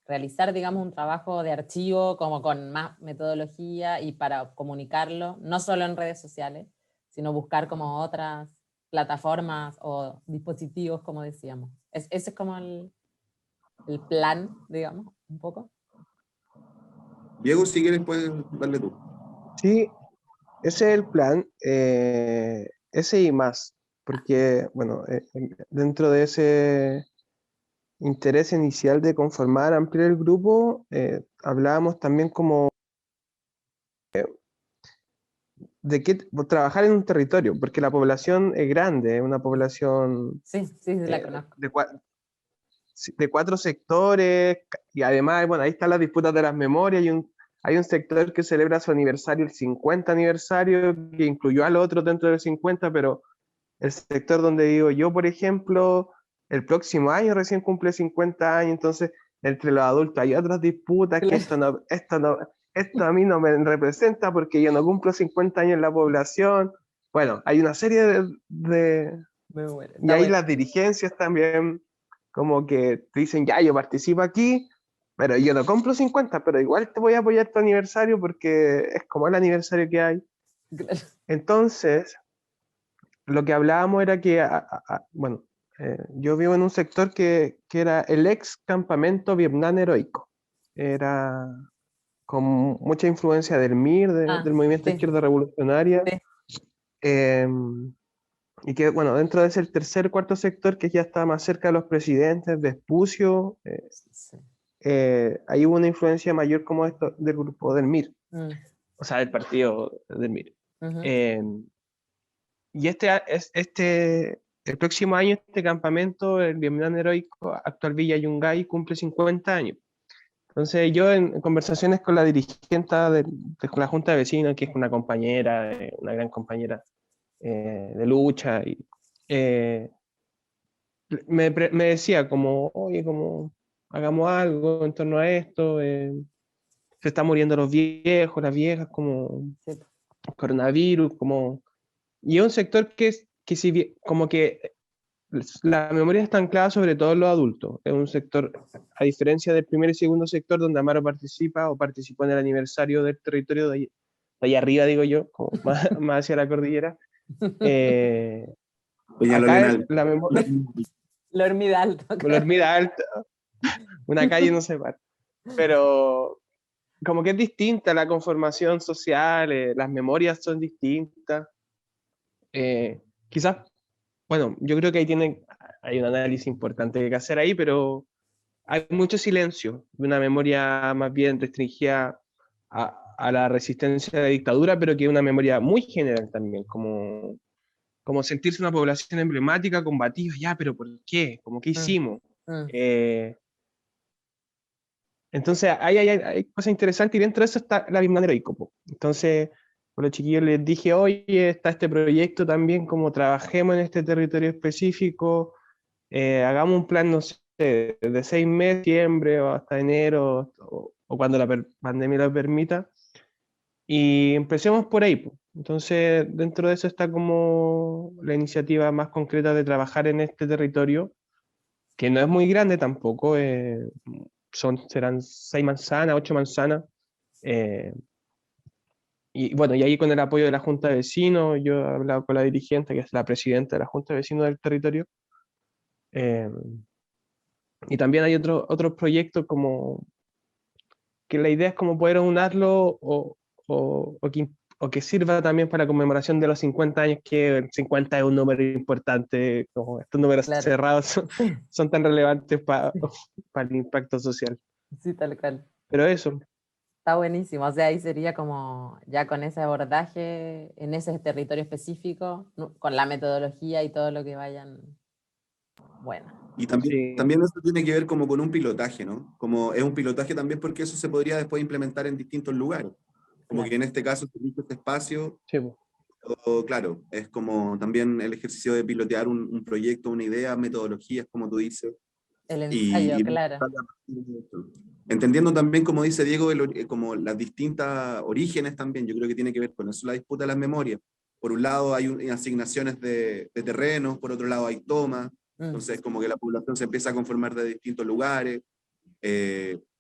Speaker 2: realizar, digamos, un trabajo de archivo como con más metodología y para comunicarlo, no solo en redes sociales, sino buscar como otras plataformas o dispositivos, como decíamos. Ese es como el plan, digamos, un poco.
Speaker 3: Diego, si quieres puedes darle tú.
Speaker 1: Sí, ese es el plan, ese y más, porque, bueno, dentro de ese interés inicial de conformar, ampliar el grupo, hablábamos también como de que trabajar en un territorio, porque la población es grande, es una población
Speaker 2: Sí, sí, la
Speaker 1: eh,
Speaker 2: conozco.
Speaker 1: de de 4 sectores, y además, bueno, ahí están las disputas de las memorias, hay un sector que celebra su aniversario, el 50 aniversario, que incluyó al otro dentro del 50, pero el sector donde digo yo, por ejemplo, el próximo año recién cumple 50 años, entonces entre los adultos hay otras disputas que esto a mí no me representa porque yo no cumplo 50 años en la población. Bueno, hay una serie
Speaker 2: Me muero.
Speaker 1: y
Speaker 2: Está
Speaker 1: ahí
Speaker 2: bueno.
Speaker 1: las dirigencias también como que te dicen, ya, yo participo aquí, pero yo no cumplo 50, pero igual te voy a apoyar tu aniversario porque es como el aniversario que hay. Entonces, lo que hablábamos era que, bueno, yo vivo en un sector que era el ex campamento Vietnam heroico. Era con mucha influencia del MIR,
Speaker 2: Ah,
Speaker 1: del Movimiento
Speaker 2: sí,
Speaker 1: Izquierda Revolucionaria,
Speaker 2: sí.
Speaker 1: eh, y que, bueno, dentro de ese el tercer, cuarto sector que ya está más cerca de los presidentes, Vespucio,
Speaker 2: Sí.
Speaker 1: ahí hubo una influencia mayor como esto del grupo del MIR,
Speaker 2: Mm,
Speaker 1: o sea, del partido del MIR.
Speaker 2: ujú.
Speaker 1: Eh, Y el próximo año, este campamento, el Vietnam Heroico, actual Villa Yungay, cumple 50 años. Entonces, yo en conversaciones con la dirigente de la Junta de Vecinos, que es una compañera, una gran compañera de lucha, eh, me decía como, oye, como, hagamos algo en torno a esto, se están muriendo los viejos, las viejas, como
Speaker 2: Sí.
Speaker 1: coronavirus, como... Y es un sector que si bien, como que la memoria está anclada sobre todo en los adultos. Es un sector, a diferencia del primer y segundo sector, donde Amaro participa o participó en el aniversario del territorio de ahí arriba, digo yo, como más hacia la cordillera. eh, acá
Speaker 3: Peñalolén.
Speaker 1: la memoria,
Speaker 2: La hormiga alta.
Speaker 1: la Hormida Alta, una calle no se para. Pero como que es distinta la conformación social, las memorias son distintas. Quizás, bueno, yo creo que hay un análisis importante que hacer ahí, pero hay mucho silencio, una memoria más bien restringida a la resistencia a la dictadura, pero que es una memoria muy general también, como sentirse una población emblemática, combativa, ya, pero ¿por qué? ¿Cómo qué
Speaker 2: Mm,
Speaker 1: hicimos?
Speaker 2: mm.
Speaker 1: Eh, entonces, hay cosas interesantes y dentro de eso está la misma heroico, po. Entonces, a los chiquillos les dije, oye, está este proyecto también, como trabajemos en este territorio específico, hagamos un plan, no sé, de 6 meses, diciembre o hasta enero, o cuando la pandemia lo permita, y empecemos por ahí, po. Entonces, dentro de eso está como la iniciativa más concreta de trabajar en este territorio, que no es muy grande tampoco, serán 6 manzanas, 8 manzanas, eh, y bueno, y ahí con el apoyo de la Junta de Vecinos, yo he hablado con la dirigente, que es la presidenta de la Junta de Vecinos del territorio, eh, y también hay otros proyectos como que la idea es como poder unarlo o que sirva también para la conmemoración de los 50 años, que el 50 es un número importante, como estos números
Speaker 2: Claro.
Speaker 1: cerrados son tan relevantes para el impacto social.
Speaker 2: Sí, tal cual.
Speaker 1: Pero eso,
Speaker 2: Está buenísimo. O sea, ahí sería como ya con ese abordaje en ese territorio específico, con la metodología y todo lo que vayan. Bueno,
Speaker 3: Y también,
Speaker 1: sí,
Speaker 3: también eso tiene que ver como con un pilotaje, ¿no? Como es un pilotaje también porque eso se podría después implementar en distintos lugares. Como
Speaker 2: claro.
Speaker 3: que en este caso, se hizo este espacio,
Speaker 1: sí, po.
Speaker 3: claro, es como también el ejercicio de pilotear un proyecto, una idea, metodologías, como tú dices,
Speaker 2: El
Speaker 3: y
Speaker 2: ensayo, claro.
Speaker 3: entendiendo también, como dice Diego, como las distintas orígenes también, yo creo que tiene que ver con eso la disputa de las memorias. Por un lado hay asignaciones de terrenos, por otro lado hay tomas,
Speaker 2: Mm,
Speaker 3: entonces como que la población se empieza a conformar de distintos lugares.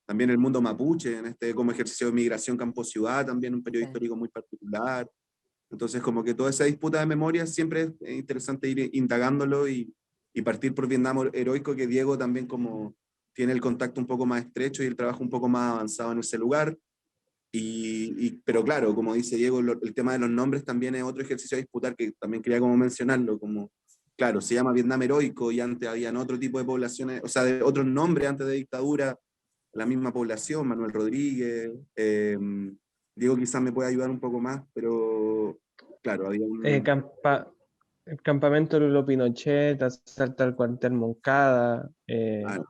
Speaker 3: También el mundo mapuche, en este como ejercicio de migración campo-ciudad, también un periodo
Speaker 2: sí.
Speaker 3: histórico muy particular. Entonces como que toda esa disputa de memoria siempre es interesante ir indagándolo y partir por Vietnam heroico, que Diego también como tiene el contacto un poco más estrecho y el trabajo un poco más avanzado en ese lugar. Pero claro, como dice Diego, el tema de los nombres también es otro ejercicio a disputar que también quería como mencionarlo, como, claro, se llama Vietnam heroico y antes habían otro tipo de poblaciones, o sea, de otros nombres antes de dictadura, la misma población, Manuel Rodríguez, Diego quizás me puede ayudar un poco más, pero claro, había
Speaker 1: Eh,
Speaker 3: un...
Speaker 1: campa- el campamento Lulo Pinochet, asalto al cuartel Moncada,
Speaker 3: Claro,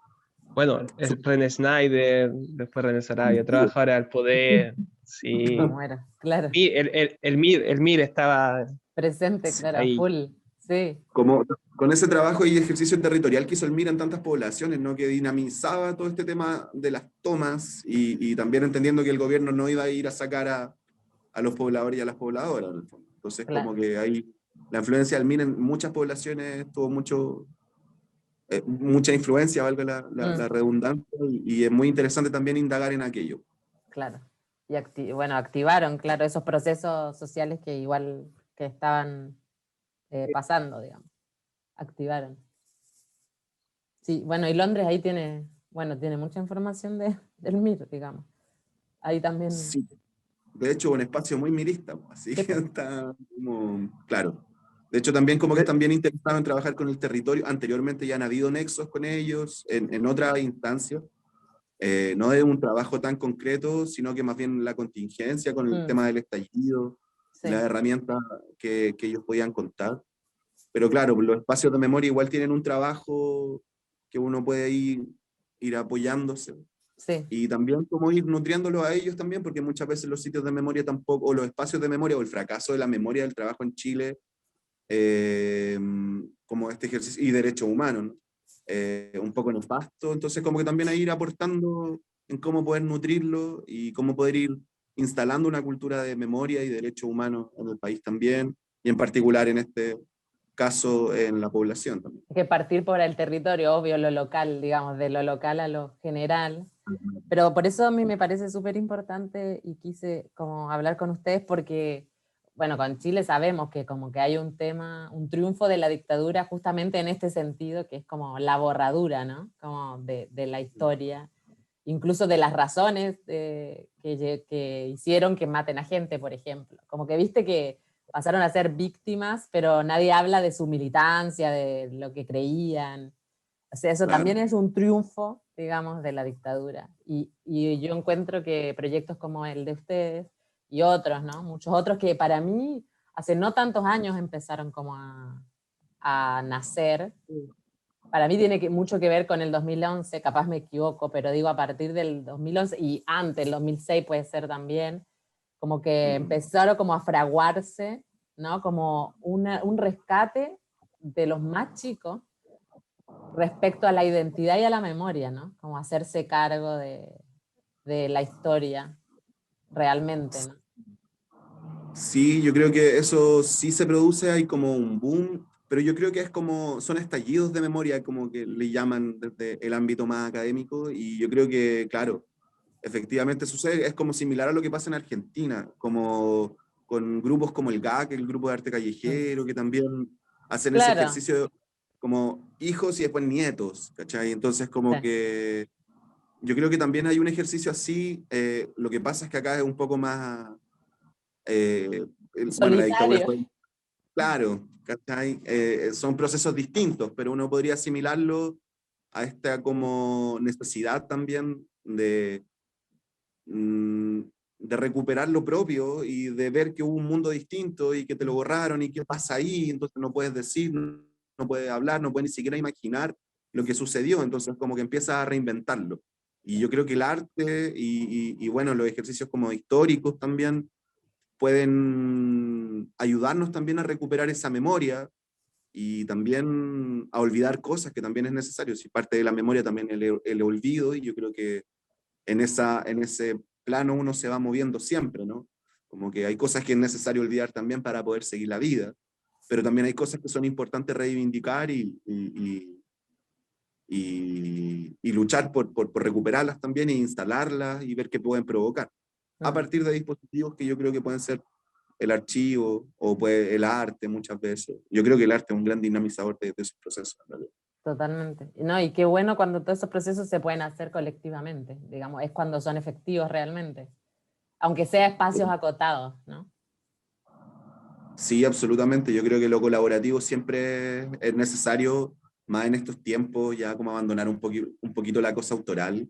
Speaker 1: Bueno, es René Snyder, después René Sarabia, trabaja ahora al poder, sí.
Speaker 2: Me muero, claro.
Speaker 1: Y el Mir estaba
Speaker 2: Presente, claro, a
Speaker 1: ahí.
Speaker 2: full, sí,
Speaker 3: Como con ese trabajo y ejercicio territorial que hizo el MIR en tantas poblaciones, ¿no? Que dinamizaba todo este tema de las tomas y también entendiendo que el gobierno no iba a ir a sacar a los pobladores y a las pobladoras, en el fondo. Entonces, como
Speaker 2: claro.
Speaker 3: que ahí la influencia del MIR en muchas poblaciones tuvo mucha influencia, valga la
Speaker 2: Mm,
Speaker 3: redundancia, y es muy interesante también indagar en aquello.
Speaker 2: claro. Y bueno, activaron, claro, esos procesos sociales que igual que estaban pasando, digamos. Activaron. Sí, bueno, y Londres ahí tiene, bueno, tiene mucha información del MIR, digamos. Ahí también,
Speaker 3: Sí, de hecho, un espacio muy mirista, así
Speaker 2: sí,
Speaker 3: que
Speaker 2: pues,
Speaker 3: está como, claro. De hecho, también como que están bien interesados en trabajar con el territorio. Anteriormente ya han habido nexos con ellos en otra instancia. No es un trabajo tan concreto, sino que más bien la contingencia con el
Speaker 2: mm,
Speaker 3: tema del estallido, las
Speaker 2: sí,
Speaker 3: herramientas que ellos podían contar. Pero claro, los espacios de memoria igual tienen un trabajo que uno puede ir apoyándose.
Speaker 2: sí,
Speaker 3: Y también como ir nutriéndolos a ellos también, porque muchas veces los sitios de memoria tampoco, o los espacios de memoria, o el fracaso de la memoria del trabajo en Chile, eh, como este ejercicio, y derechos humanos, ¿no? Un poco nefasto, entonces como que también hay ir aportando en cómo poder nutrirlo y cómo poder ir instalando una cultura de memoria y derechos humanos en el país también, y en particular en este caso en la población también.
Speaker 2: hay que partir por el territorio, obvio, lo local, digamos, de lo local a lo general. Pero por eso a mí me parece súper importante y quise como hablar con ustedes porque, bueno, con Chile sabemos que como que hay un tema, un triunfo de la dictadura justamente en este sentido, que es como la borradura, ¿no? Como de la historia, incluso de las razones que hicieron que maten a gente, por ejemplo. Como que viste que pasaron a ser víctimas, pero nadie habla de su militancia, de lo que creían. O sea, eso
Speaker 3: Claro.
Speaker 2: también es un triunfo, digamos, de la dictadura. Y yo encuentro que proyectos como el de ustedes y otros, ¿no? Muchos otros que para mí hace no tantos años empezaron como a nacer. Para mí tiene mucho que ver con el 2011, capaz me equivoco, pero digo a partir del 2011 y antes, el 2006 puede ser también, como que
Speaker 3: Ujú.
Speaker 2: empezaron como a fraguarse, ¿no? Como un rescate de los más chicos respecto a la identidad y a la memoria, ¿no? Como hacerse cargo de la historia realmente, ¿no?
Speaker 3: Sí, yo creo que eso sí se produce, hay como un boom, pero yo creo que es como, son estallidos de memoria, como que le llaman desde el ámbito más académico, y yo creo que, claro, efectivamente sucede, es como similar a lo que pasa en Argentina, como con grupos como el GAC, el grupo de arte
Speaker 2: Mm.
Speaker 3: callejero, que también hacen ese
Speaker 2: Claro,
Speaker 3: ejercicio como hijos y después nietos, ¿cachai? Entonces como
Speaker 2: sí,
Speaker 3: que yo creo que también hay un ejercicio así, lo que pasa es que acá es un poco más bueno, la dictadura
Speaker 2: solitario.
Speaker 3: fue, claro, ¿cachai? Son procesos distintos, pero uno podría asimilarlo a esta como necesidad también mm, de recuperar lo propio y de ver que hubo un mundo distinto y que te lo borraron y qué pasa ahí, entonces no puedes decir, no puedes hablar, no puedes ni siquiera imaginar lo que sucedió, entonces como que empiezas a reinventarlo. Y yo creo que el arte y bueno, los ejercicios como históricos también pueden ayudarnos también a recuperar esa memoria y también a olvidar cosas que también es necesario. Si parte de la memoria también el olvido, y yo creo que en ese plano uno se va moviendo siempre, ¿no? Como que hay cosas que es necesario olvidar también para poder seguir la vida, pero también hay cosas que son importantes reivindicar y luchar por recuperarlas también e instalarlas y ver qué pueden provocar a
Speaker 2: Mm,
Speaker 3: partir de dispositivos que yo creo que pueden ser el archivo o el arte muchas veces. Yo creo que el arte es un gran dinamizador de esos procesos. ¿No?
Speaker 2: totalmente. No, y qué bueno cuando todos esos procesos se pueden hacer colectivamente, digamos, es cuando son efectivos realmente, aunque sea espacios acotados, ¿no?
Speaker 3: Sí, absolutamente. Yo creo que lo colaborativo siempre es necesario, más en estos tiempos, ya como abandonar un poquito la cosa autoral,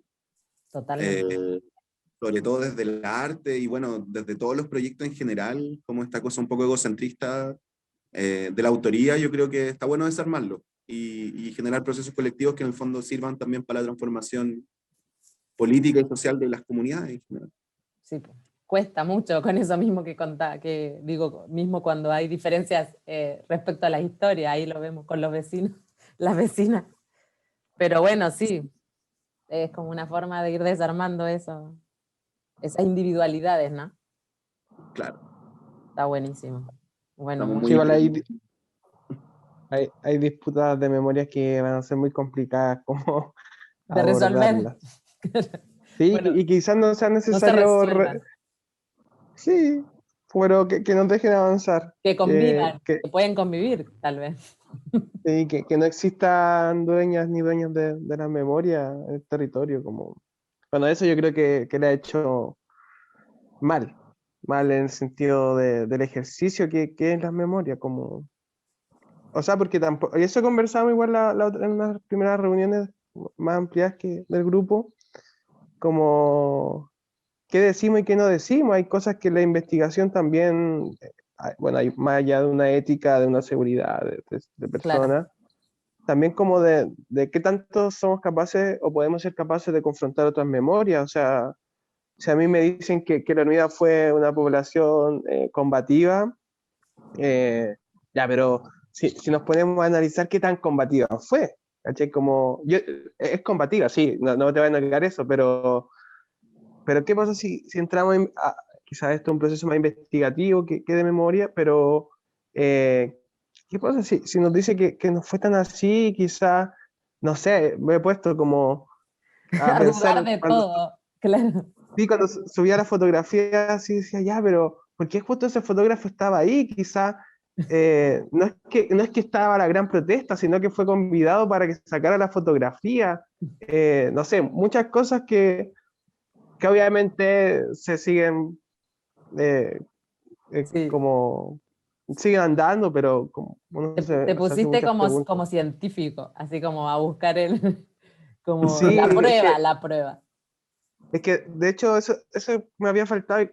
Speaker 2: Totalmente.
Speaker 3: eh, sobre todo desde el arte y bueno, desde todos los proyectos en general, como esta cosa un poco egocentrista de la autoría, yo creo que está bueno desarmarlo. y generar procesos colectivos que en el fondo sirvan también para la transformación política y social de las comunidades en general.
Speaker 2: Sí, pues, cuesta mucho con eso mismo que contaba, que digo, mismo cuando hay diferencias respecto a la historia, ahí lo vemos con los vecinos, las vecinas. Pero bueno, sí, es como una forma de ir desarmando eso, esas individualidades, ¿no?
Speaker 3: Claro,
Speaker 2: Está buenísimo. Bueno,
Speaker 3: estamos
Speaker 1: Sí,
Speaker 3: muy...
Speaker 1: igual hay disputas de memoria que van a ser muy complicadas como
Speaker 2: de resolver.
Speaker 1: abordarlas. Sí,
Speaker 2: Bueno,
Speaker 1: y quizás no sea
Speaker 2: no se
Speaker 1: necesario,
Speaker 2: resuelvan,
Speaker 1: sí, pero que nos dejen avanzar,
Speaker 2: que convivan, que pueden convivir, tal vez.
Speaker 1: sí, que no existan dueñas ni dueños de la memoria en el territorio. Como, bueno, eso yo creo que le ha hecho mal, mal en el sentido del ejercicio que es la memoria, como, o sea, porque tampoco, y eso conversamos igual en las primeras reuniones más amplias del grupo, como qué decimos y qué no decimos. Hay cosas que la investigación también, bueno, hay más allá de una ética, de una seguridad de
Speaker 2: Claro,
Speaker 1: personas, también como de qué tanto somos capaces o podemos ser capaces de confrontar otras memorias. O sea, si a mí me dicen que la Hermida fue una población combativa, ya, pero si nos ponemos a analizar qué tan combativa fue, ¿cachai? Como, es combativa, sí, no te voy a negar eso, pero ¿qué pasa si entramos quizás esto es un proceso más investigativo que de memoria, pero ¿qué pasa si nos dice que no fue tan así? Quizás, no sé, me he puesto como a
Speaker 2: a dudar
Speaker 1: pensar
Speaker 2: de
Speaker 1: cuando,
Speaker 2: todo, claro.
Speaker 1: sí, cuando subía la fotografía, así decía, ya, pero ¿por qué justo ese fotógrafo estaba ahí? Quizás no es que estaba la gran protesta, sino que fue convidado para que sacara la fotografía. No sé, muchas cosas que obviamente se siguen eh,
Speaker 2: Sí.
Speaker 1: como siguen andando, pero como uno
Speaker 2: Te
Speaker 1: se hace
Speaker 2: pusiste
Speaker 1: muchas
Speaker 2: como,
Speaker 1: preguntas.
Speaker 2: como científico, así como a buscar como
Speaker 1: Sí, es que,
Speaker 2: la prueba.
Speaker 1: es que de hecho eso me había faltado,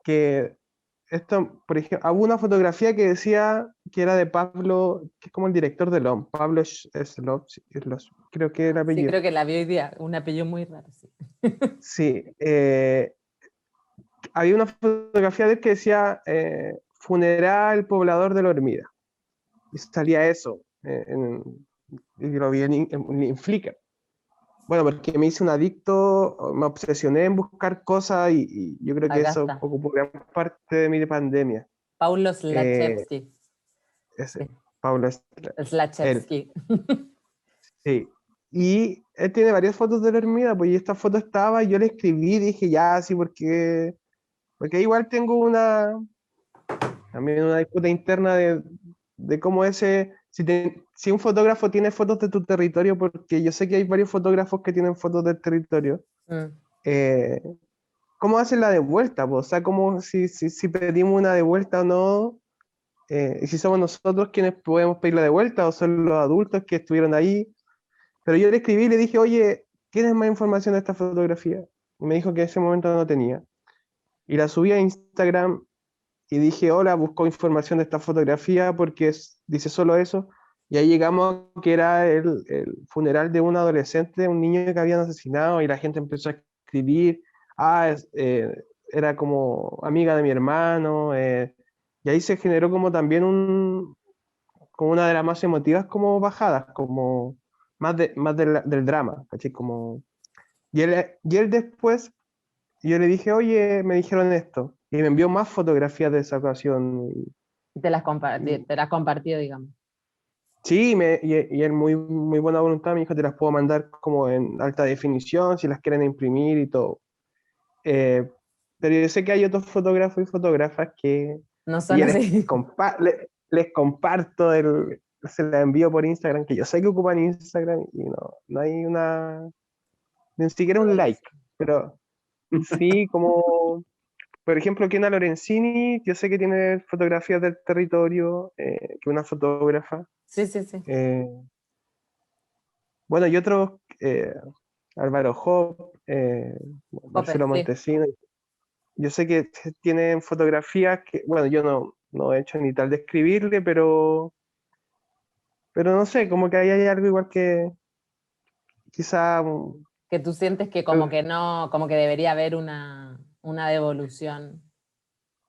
Speaker 1: que esto, por ejemplo, hubo una fotografía que decía que era de Pablo, que es como el director de LOM, Pablo creo que era el
Speaker 2: Sí,
Speaker 1: apellido.
Speaker 2: creo que la vi hoy día, un apellido muy raro, sí.
Speaker 1: Sí, había una fotografía de él que decía funeral poblador de la Hormida. Y salía eso, y lo vi en Flickr. Bueno, porque me hice un adicto, me obsesioné en buscar cosas y yo creo que
Speaker 2: Acá
Speaker 1: eso
Speaker 2: está.
Speaker 1: ocupó gran parte de mi pandemia.
Speaker 2: Paulo
Speaker 1: Eh,
Speaker 2: Slachewski.
Speaker 1: ese,
Speaker 2: Sí,
Speaker 1: Pablo, él,
Speaker 2: Slachewski.
Speaker 1: sí. Y él tiene varias fotos de la Hermida, pues y esta foto estaba, y yo le escribí y dije, ya, sí, porque igual tengo también una disputa interna de cómo si un fotógrafo tiene fotos de tu territorio, porque yo sé que hay varios fotógrafos que tienen fotos del territorio,
Speaker 2: Mm.
Speaker 1: eh, ¿cómo hacen la devuelta, po? O sea, ¿cómo si pedimos una devuelta o no? Y si somos nosotros quienes podemos pedir la devuelta o son los adultos que estuvieron ahí. Pero yo le escribí y le dije, oye, ¿tienes más información de esta fotografía? Y me dijo que en ese momento no tenía. Y la subí a Instagram y dije, hola, busco información de esta fotografía porque dice solo eso. Y ahí llegamos a que era el funeral de un adolescente, un niño que habían asesinado, y la gente empezó a escribir, era como amiga de mi hermano, y ahí se generó como también como una de las más emotivas como bajadas, como más del drama, ¿cachai? Como, y él después, yo le dije, oye, me dijeron esto, y me envió más fotografías de esa ocasión.
Speaker 2: Y te las compartido, digamos.
Speaker 1: Sí, y él muy, muy buena voluntad me dijo, te las puedo mandar como en alta definición, si las quieren imprimir y todo. Eh, pero yo sé que hay otros fotógrafos y fotógrafas
Speaker 2: No
Speaker 1: y
Speaker 2: son
Speaker 1: yo
Speaker 2: así.
Speaker 1: les comparto, se la envío por Instagram, que yo sé que ocupan Instagram y no hay ni siquiera un like, pero sí, como, por ejemplo, Kiana Lorenzini, yo sé que tiene fotografías del territorio, que es una fotógrafa.
Speaker 2: Sí, sí, sí.
Speaker 1: eh, bueno, y otros, Álvaro Job,
Speaker 2: Jope,
Speaker 1: Marcelo
Speaker 2: sí.
Speaker 1: Montesino. Yo sé que tienen fotografías que, bueno, yo no he hecho ni tal de escribirle, pero pero no sé, como que ahí hay algo igual que quizá,
Speaker 2: Que tú sientes que como que no, como que debería haber una devolución.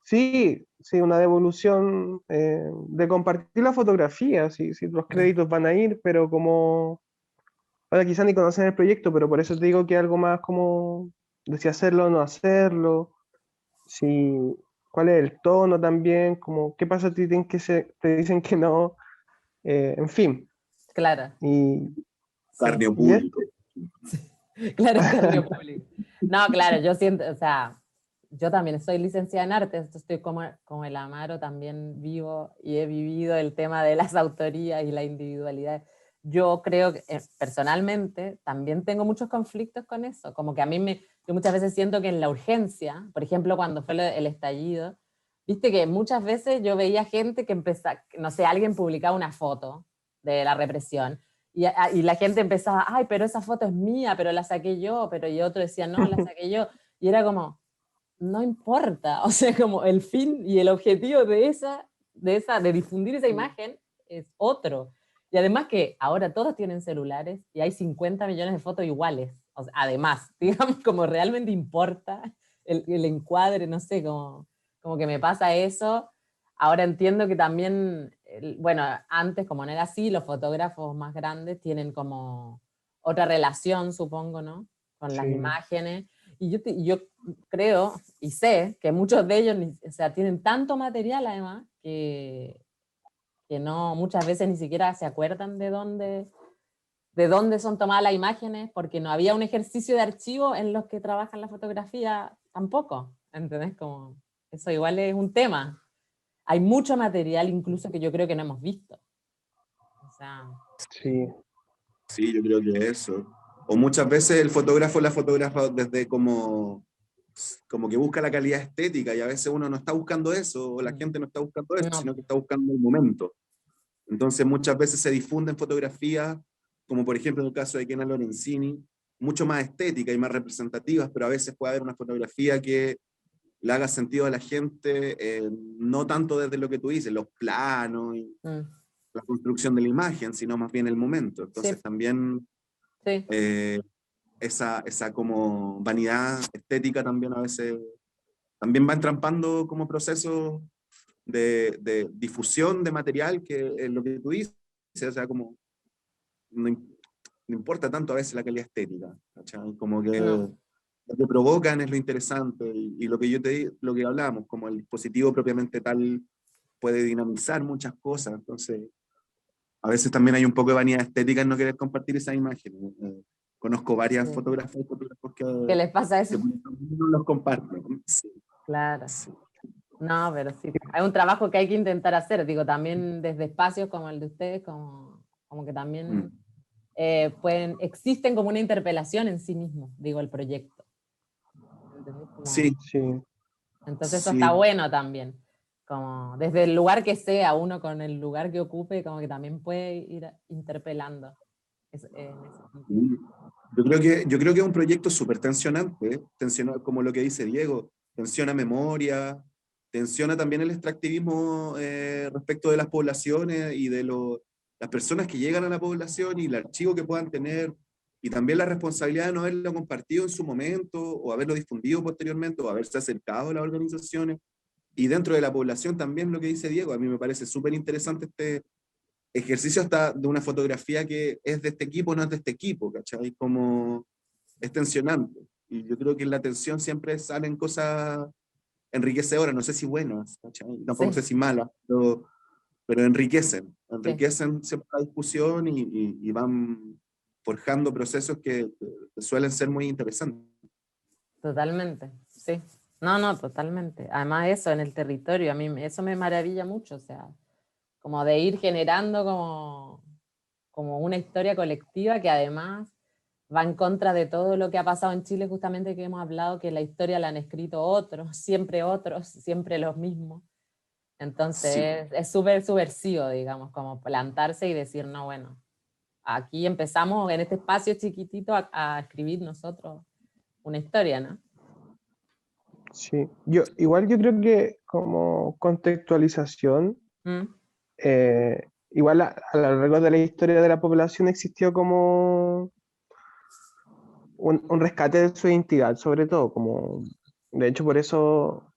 Speaker 1: sí, sí, una devolución de compartir la fotografía, sí, sí, los créditos van a ir, pero como, ahora quizá ni conocen el proyecto, pero por eso te digo que algo más como de si hacerlo o no hacerlo, si, cuál es el tono también, como qué pasa si te dicen que no, en fin.
Speaker 2: Claro,
Speaker 1: Y,
Speaker 2: sí.
Speaker 3: Carnio
Speaker 1: y es-
Speaker 3: público.
Speaker 2: Claro, escarnio público. No, claro, yo siento, o sea, yo también soy licenciada en arte, entonces estoy como el Amaro, también vivo y he vivido el tema de las autorías y la individualidad. Yo creo que personalmente también tengo muchos conflictos con eso, como que yo muchas veces siento que en la urgencia, por ejemplo, cuando fue el estallido, viste que muchas veces yo veía gente que empezaba, no sé, alguien publicaba una foto de la represión y la gente empezaba, ay, pero esa foto es mía, pero la saqué yo, pero y otro decía, no, la saqué yo. Y era como, no importa, o sea, como el fin y el objetivo de difundir esa imagen es otro. Y además que ahora todos tienen celulares y hay 50 millones de fotos iguales. O sea, además, digamos, como realmente importa el encuadre, no sé, como que me pasa eso. Ahora entiendo que también, bueno, antes como no era así, los fotógrafos más grandes tienen como otra relación, supongo, ¿no? Con las
Speaker 1: sí,
Speaker 2: imágenes. Y yo creo y sé que muchos de ellos, o sea, tienen tanto material además que no, muchas veces ni siquiera se acuerdan de dónde son tomadas las imágenes, porque no había un ejercicio de archivo en los que trabajan la fotografía tampoco, ¿entendés? Como, eso igual es un tema. Hay mucho material incluso que yo creo que no hemos visto. O sea,
Speaker 1: sí,
Speaker 3: Sí, yo creo que eso. O muchas veces el fotógrafo la fotógrafa desde como que busca la calidad estética y a veces uno no está buscando eso, o la gente no está buscando eso,
Speaker 2: no,
Speaker 3: sino que está buscando el momento. Entonces muchas veces se difunden fotografías, como por ejemplo en el caso de Kena Lorenzini, mucho más estéticas y más representativas, pero a veces puede haber una fotografía que le haga sentido a la gente, no tanto desde lo que tú dices, los planos y
Speaker 2: mm,
Speaker 3: la construcción de la imagen, sino más bien el momento. Entonces
Speaker 2: sí,
Speaker 3: también
Speaker 2: sí,
Speaker 3: eh, esa como vanidad estética también a veces también va entrampando como proceso de difusión de material, que es lo que tú dices, o sea, como no, no importa tanto a veces la calidad estética, ¿cachai? Como que
Speaker 2: no,
Speaker 3: lo que provocan es lo interesante y lo que lo que hablamos, como el dispositivo propiamente tal puede dinamizar muchas cosas, entonces a veces también hay un poco de vanidad estética en no querer compartir esa imagen. Conozco varias
Speaker 2: sí.
Speaker 3: fotógrafas y fotógrafos
Speaker 2: ¿Qué les pasa eso?
Speaker 3: que no los comparten. Sí,
Speaker 2: Claro.
Speaker 3: sí.
Speaker 2: No, pero sí, hay un trabajo que hay que intentar hacer, digo, también desde espacios como el de ustedes, como que también
Speaker 3: Mm.
Speaker 2: existen como una interpelación en sí mismo, digo, el proyecto. ¿Entendés?
Speaker 3: Sí,
Speaker 1: sí,
Speaker 2: Entonces eso está
Speaker 3: sí.
Speaker 2: bueno también, como desde el lugar que sea, uno con el lugar que ocupe, como que también puede ir interpelando en ese sentido.
Speaker 3: Yo creo que es un proyecto súper tensionante, como lo que dice Diego, tensiona memoria, tensiona también el extractivismo respecto de las poblaciones y de las personas que llegan a la población y el archivo que puedan tener, y también la responsabilidad de no haberlo compartido en su momento o haberlo difundido posteriormente o haberse acercado a las organizaciones. Y dentro de la población también lo que dice Diego, a mí me parece súper interesante este ejercicio hasta de una fotografía que es de este equipo, no es de este equipo, ¿cachai? Como es tensionante. Y yo creo que en la tensión siempre salen cosas enriquecedoras, no sé si buenas, ¿cachai? Tampoco sé
Speaker 2: Sí,
Speaker 3: si malas, pero enriquecen,
Speaker 2: sí,
Speaker 3: enriquecen siempre la discusión y van forjando procesos que suelen ser muy interesantes.
Speaker 2: totalmente, sí. No, no, totalmente. Además eso en el territorio, a mí eso me maravilla mucho, o sea, como de ir generando como una historia colectiva que además va en contra de todo lo que ha pasado en Chile, justamente que hemos hablado, que la historia la han escrito otros, siempre los mismos.
Speaker 3: Sí,
Speaker 2: Entonces es súper subversivo, digamos, como plantarse y decir, no, bueno, aquí empezamos en este espacio chiquitito a escribir nosotros una historia, ¿no?
Speaker 1: sí. Igual yo creo que como contextualización,
Speaker 2: Mm,
Speaker 1: eh, igual a lo largo de la historia de la población existió como un rescate de su identidad, sobre todo, como, de hecho por eso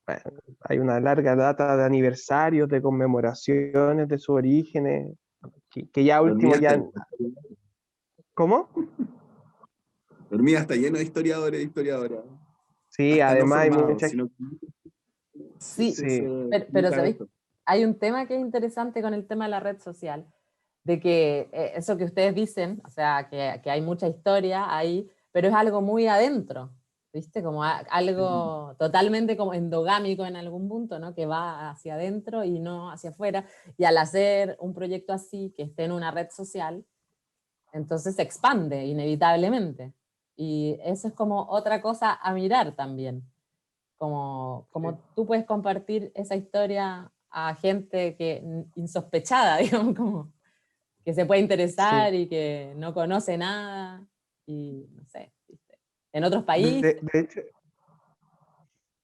Speaker 1: hay una larga data de aniversarios, de conmemoraciones de sus orígenes, que ya último
Speaker 3: Dormía está,
Speaker 1: ya... ¿Cómo?
Speaker 3: Dormía está lleno de historiadores e historiadoras.
Speaker 1: Sí,
Speaker 3: Hasta no
Speaker 1: además hay
Speaker 3: formados,
Speaker 1: mucha...
Speaker 3: sino que
Speaker 2: Sí,
Speaker 1: Sí,
Speaker 2: pero ¿sabéis? Hay un tema que es interesante con el tema de la red social, de que eso que ustedes dicen, o sea, que hay mucha historia ahí, pero es algo muy adentro, ¿viste? Como algo totalmente como endogámico en algún punto, ¿no? Que va hacia adentro y no hacia afuera. Y al hacer un proyecto así, que esté en una red social, entonces se expande inevitablemente. Y eso es como otra cosa a mirar también. Como tú puedes compartir esa historia a gente que insospechada, digamos, como que se puede interesar
Speaker 1: sí.
Speaker 2: y que no conoce nada, y no sé, ¿viste? En otros
Speaker 1: De,
Speaker 2: países.
Speaker 1: de hecho,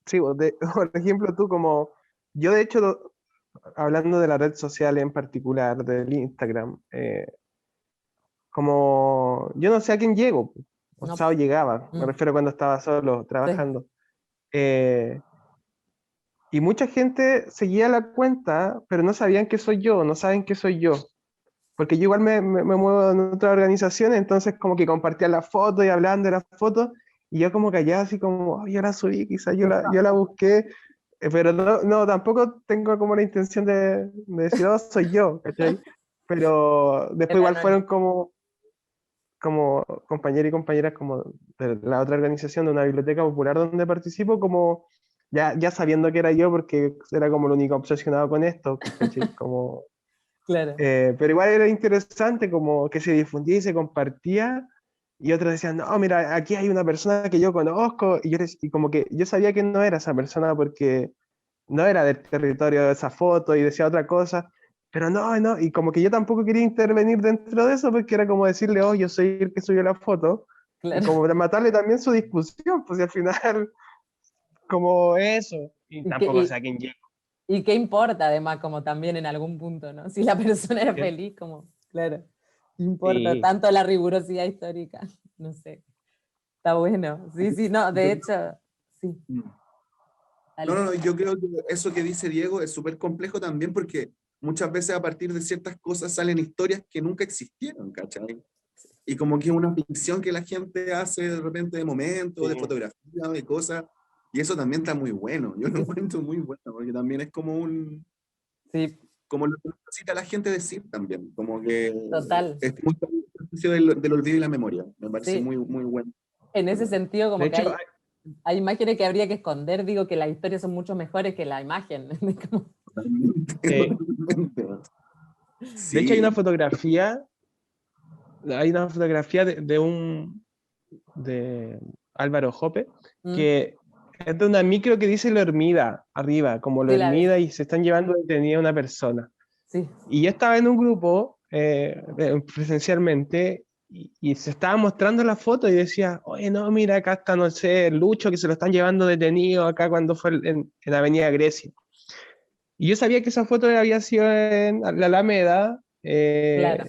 Speaker 1: sí, por ejemplo, tú como... Yo de hecho, hablando de la red social en particular, del Instagram, como yo no sé a quién llego, o
Speaker 2: No,
Speaker 1: sea, llegaba, me
Speaker 2: mm,
Speaker 1: refiero cuando estaba solo
Speaker 2: sí,
Speaker 1: trabajando. Eh, y mucha gente seguía la cuenta, pero no sabían que soy yo, no saben que soy yo. Porque yo igual me muevo en otras organizaciones, entonces como que compartía la foto y hablaban de la foto, y yo como callaba así como, "Oh, yo la subí, quizás yo la busqué, pero no, no, tampoco tengo como la intención de decir, oh, soy yo, ¿cachai? Pero después
Speaker 2: era
Speaker 1: igual fueron
Speaker 2: anónimo.
Speaker 1: como compañeros y compañeras como de la otra organización, de una biblioteca popular donde participo, como ya sabiendo que era yo, porque era como el único obsesionado con esto, ¿cachai? Como,
Speaker 2: Claro,
Speaker 1: pero igual era interesante como que se difundía y se compartía, y otros decían, no, mira, aquí hay una persona que yo conozco, y como que yo sabía que no era esa persona porque no era del territorio de esa foto y decía otra cosa, pero no, no, y como que yo tampoco quería intervenir dentro de eso porque era como decirle, oh, yo soy el que subió la foto, y
Speaker 2: claro.
Speaker 1: como para matarle también su discusión, pues y al final, como eso, y
Speaker 2: ¿Y qué,
Speaker 1: tampoco sé a quién llega.
Speaker 2: y qué importa además, como también en algún punto, ¿no? Si la persona era
Speaker 1: ¿Cierto?
Speaker 2: feliz, como, claro, ¿qué importa?
Speaker 1: Sí,
Speaker 2: Tanto la rigurosidad histórica, no sé. Está bueno. Sí, sí, no, de
Speaker 3: yo,
Speaker 2: hecho, sí,
Speaker 3: no,
Speaker 2: dale.
Speaker 3: no, no, yo creo que eso que dice Diego es súper complejo también porque muchas veces a partir de ciertas cosas salen historias que nunca existieron, ¿cachai? Y como que es una ficción que la gente hace de repente de momentos, de
Speaker 1: sí,
Speaker 3: fotografía, de cosas, y eso también está muy bueno, yo lo encuentro muy bueno, porque también es como
Speaker 2: Sí,
Speaker 3: como lo que necesita la gente decir también, como que
Speaker 2: total.
Speaker 3: es muy ejercicio del olvido y la memoria, me parece
Speaker 2: Sí,
Speaker 3: muy, muy bueno.
Speaker 2: en ese sentido,
Speaker 1: de
Speaker 2: como que
Speaker 1: hecho,
Speaker 2: hay imágenes que habría que esconder, digo que las historias son mucho mejores que la imagen. Como-
Speaker 3: Totalmente,
Speaker 1: sí.
Speaker 3: totalmente.
Speaker 1: De hecho
Speaker 3: Sí.
Speaker 1: hay una fotografía de Álvaro Jope,
Speaker 2: Mm,
Speaker 1: que es de una micro que dice lo Hermida, arriba, como lo
Speaker 2: sí, la vi.
Speaker 1: Hermida, y se están llevando detenida a una persona.
Speaker 2: Sí,
Speaker 1: Y yo estaba en un grupo presencialmente y se estaba mostrando la foto y decía, oye, no, mira, acá está, no sé, Lucho, que se lo están llevando detenido acá cuando fue en Avenida Grecia. Y yo sabía que esa foto había sido en la Alameda,
Speaker 2: claro.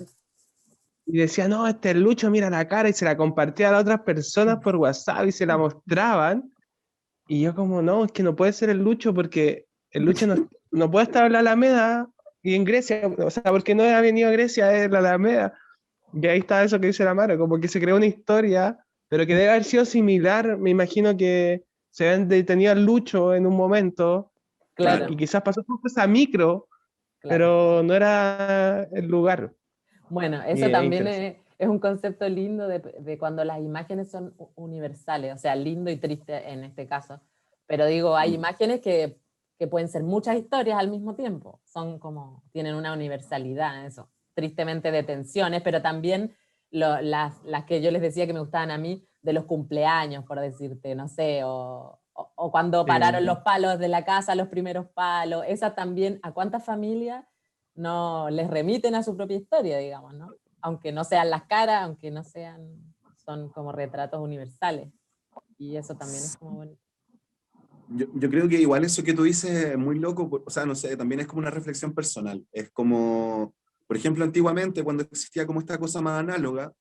Speaker 1: y decía, no, este es Lucho, mira la cara, y se la compartía a las otras personas por WhatsApp y se la mostraban. Y yo como, no, es que no puede ser el Lucho porque el Lucho no puede estar en la Alameda y en Grecia, o sea, porque no ha venido a Grecia, es la Alameda. Y ahí está eso que dice la Mara, como que se creó una historia, pero que debe haber sido similar, me imagino que se habían detenido al Lucho en un momento, y
Speaker 2: Claro,
Speaker 3: Claro.
Speaker 1: quizás pasó justo esa micro,
Speaker 2: claro.
Speaker 1: pero no era el lugar.
Speaker 2: Bueno,
Speaker 1: Y
Speaker 2: eso
Speaker 1: es
Speaker 2: también
Speaker 1: interesante.
Speaker 2: es un concepto lindo de cuando las imágenes son universales, o sea, lindo y triste en este caso. Pero digo, hay
Speaker 3: Mm.
Speaker 2: imágenes que pueden ser muchas historias al mismo tiempo, son como, tienen una universalidad en eso, tristemente de tensiones, pero también las que yo les decía que me gustaban a mí, de los cumpleaños, por decirte, no sé, o cuando pararon
Speaker 1: Sí.
Speaker 2: los palos de la casa, los primeros palos, esa también, ¿a cuántas familias no les remiten a su propia historia, digamos, ¿no? Aunque no sean las caras, aunque no sean, son como retratos universales. Y eso también es como bueno.
Speaker 3: Yo creo que igual eso que tú dices es muy loco, o sea, no sé, también es como una reflexión personal. Es como, Por ejemplo, antiguamente, cuando existía como esta cosa más análoga,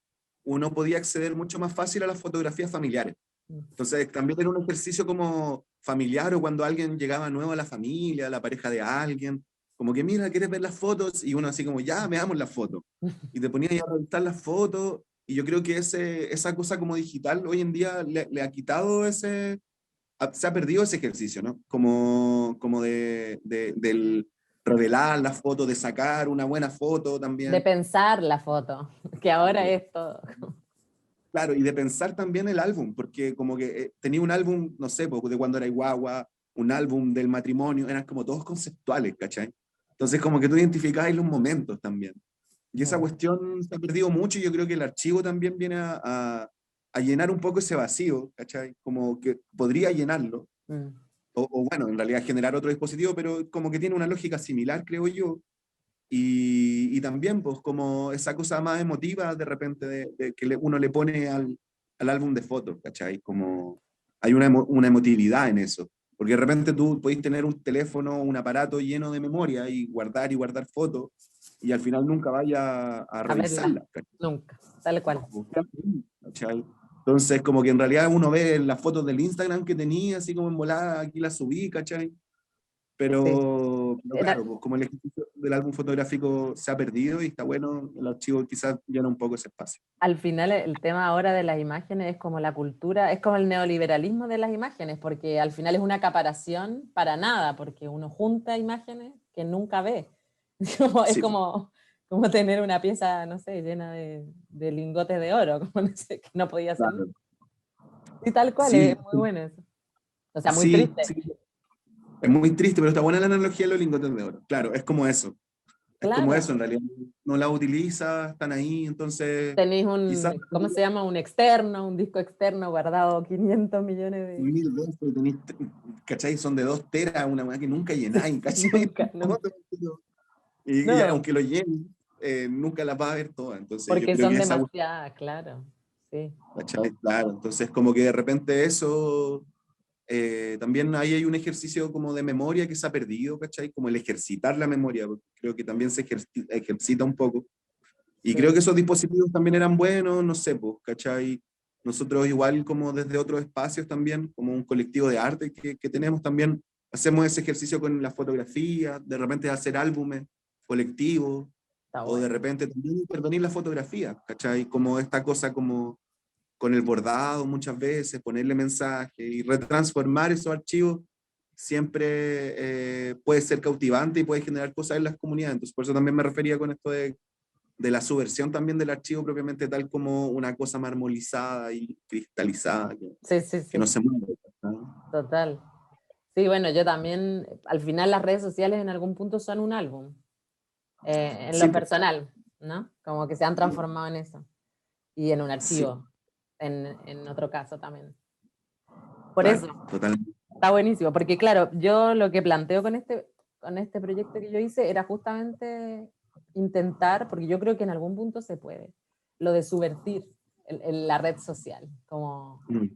Speaker 3: uno podía acceder mucho más fácil a las fotografías familiares. Entonces, también era un ejercicio como familiar, o cuando alguien llegaba nuevo a la familia, a la pareja de alguien, como que, mira, ¿quieres ver las fotos? Y uno así como, ya, veamos las fotos. Y te ponías a revisar las fotos, y yo creo que esa cosa como digital hoy en día le ha quitado se ha perdido ese ejercicio, ¿no? Como del revelar la foto, de sacar una buena foto
Speaker 2: De
Speaker 3: también.
Speaker 2: pensar la foto, que ahora es todo.
Speaker 3: Claro, y de pensar también el álbum, porque como que tenía un álbum, no sé, pues, de cuando era guagua, un álbum del matrimonio, eran como todos conceptuales, ¿cachai? Entonces como que tú identificabas los momentos también. Y esa cuestión se ha perdido mucho, y yo creo que el archivo también viene a llenar un poco ese vacío, ¿cachai? Como que podría llenarlo,
Speaker 2: Mm.
Speaker 3: o bueno, en realidad generar otro dispositivo, pero como que tiene una lógica similar, creo yo, y también, pues, como esa cosa más emotiva de repente de que uno le pone al álbum de fotos, ¿cachai? Como hay una emotividad en eso. Porque de repente tú podéis tener un teléfono, un aparato lleno de memoria y guardar fotos, y al final nunca vaya a
Speaker 2: A verla,
Speaker 3: revisarlas,
Speaker 2: nunca, tal cual.
Speaker 3: ¿cachai? Entonces, como que en realidad uno ve las fotos del Instagram que tenía, así como en volada, aquí las subí, ¿cachai?
Speaker 2: Sí.
Speaker 3: Pero claro, pues como el ejercicio del álbum fotográfico se ha perdido y está bueno, el archivo quizás llena un poco ese espacio.
Speaker 2: Al final el tema ahora de las imágenes es como la cultura, es como el neoliberalismo de las imágenes, porque al final es una acaparación para nada, porque uno junta imágenes que nunca ve. Es
Speaker 3: Sí, pues,
Speaker 2: como tener una pieza, no sé, llena de lingotes de oro, como no sé, que no podía hacer nada.
Speaker 3: claro.
Speaker 2: Y tal cual, es
Speaker 3: Sí,
Speaker 2: muy bueno eso. O sea, muy
Speaker 3: sí,
Speaker 2: triste.
Speaker 3: sí. Es muy triste, pero está buena la analogía de los lingotes de oro. Claro, es como eso. Es como
Speaker 2: Claro,
Speaker 3: eso, en realidad. No la utilizas, están ahí, entonces
Speaker 2: tenéis
Speaker 3: quizás
Speaker 2: ¿cómo se llama? Un externo, un disco externo guardado 500 millones de...
Speaker 3: mil veces tenés, ¿cachai? Son de 2 teras, una weá que nunca llenáis, ¿cachai?
Speaker 2: Nunca, nunca.
Speaker 3: Y
Speaker 2: No,
Speaker 3: aunque lo llenen, nunca las vas a ver todas. Entonces yo
Speaker 2: porque
Speaker 3: creo
Speaker 2: son
Speaker 3: que esa.
Speaker 2: demasiadas, claro. Sí.
Speaker 3: ¿Cachai? Claro, entonces como que de repente eso, también ahí hay un ejercicio como de memoria que se ha perdido, ¿cachai? Como el ejercitar la memoria, porque creo que también se ejercita un poco. Y creo
Speaker 2: Sí.
Speaker 3: que esos dispositivos también eran buenos, no sé, pues, ¿cachai? Nosotros igual como desde otros espacios también, como un colectivo de arte que tenemos también, hacemos ese ejercicio con la fotografía, de repente hacer álbumes colectivos,
Speaker 2: Está
Speaker 3: o de
Speaker 2: bueno.
Speaker 3: repente también intervenir la fotografía, ¿cachai? Como esta cosa como con el bordado muchas veces, ponerle mensaje y retransformar esos archivos siempre puede ser cautivante y puede generar cosas en las comunidades. Entonces, por eso también me refería con esto de la subversión también del archivo propiamente tal como una cosa marmolizada y cristalizada
Speaker 2: Sí, sí,
Speaker 3: que no
Speaker 2: sí,
Speaker 3: se mueve, ¿no?
Speaker 2: total. Sí, bueno, yo también, al final las redes sociales en algún punto son un álbum, en
Speaker 3: Sí,
Speaker 2: lo
Speaker 3: pues,
Speaker 2: personal, ¿no? Como que se han transformado en eso. Y en un
Speaker 3: sí,
Speaker 2: archivo, en otro caso también. Por
Speaker 3: claro,
Speaker 2: eso,
Speaker 3: totalmente.
Speaker 2: está buenísimo, porque claro, yo lo que planteo con este proyecto que yo hice era justamente intentar, porque yo creo que en algún punto se puede, lo de subvertir la red social, como
Speaker 3: Mm,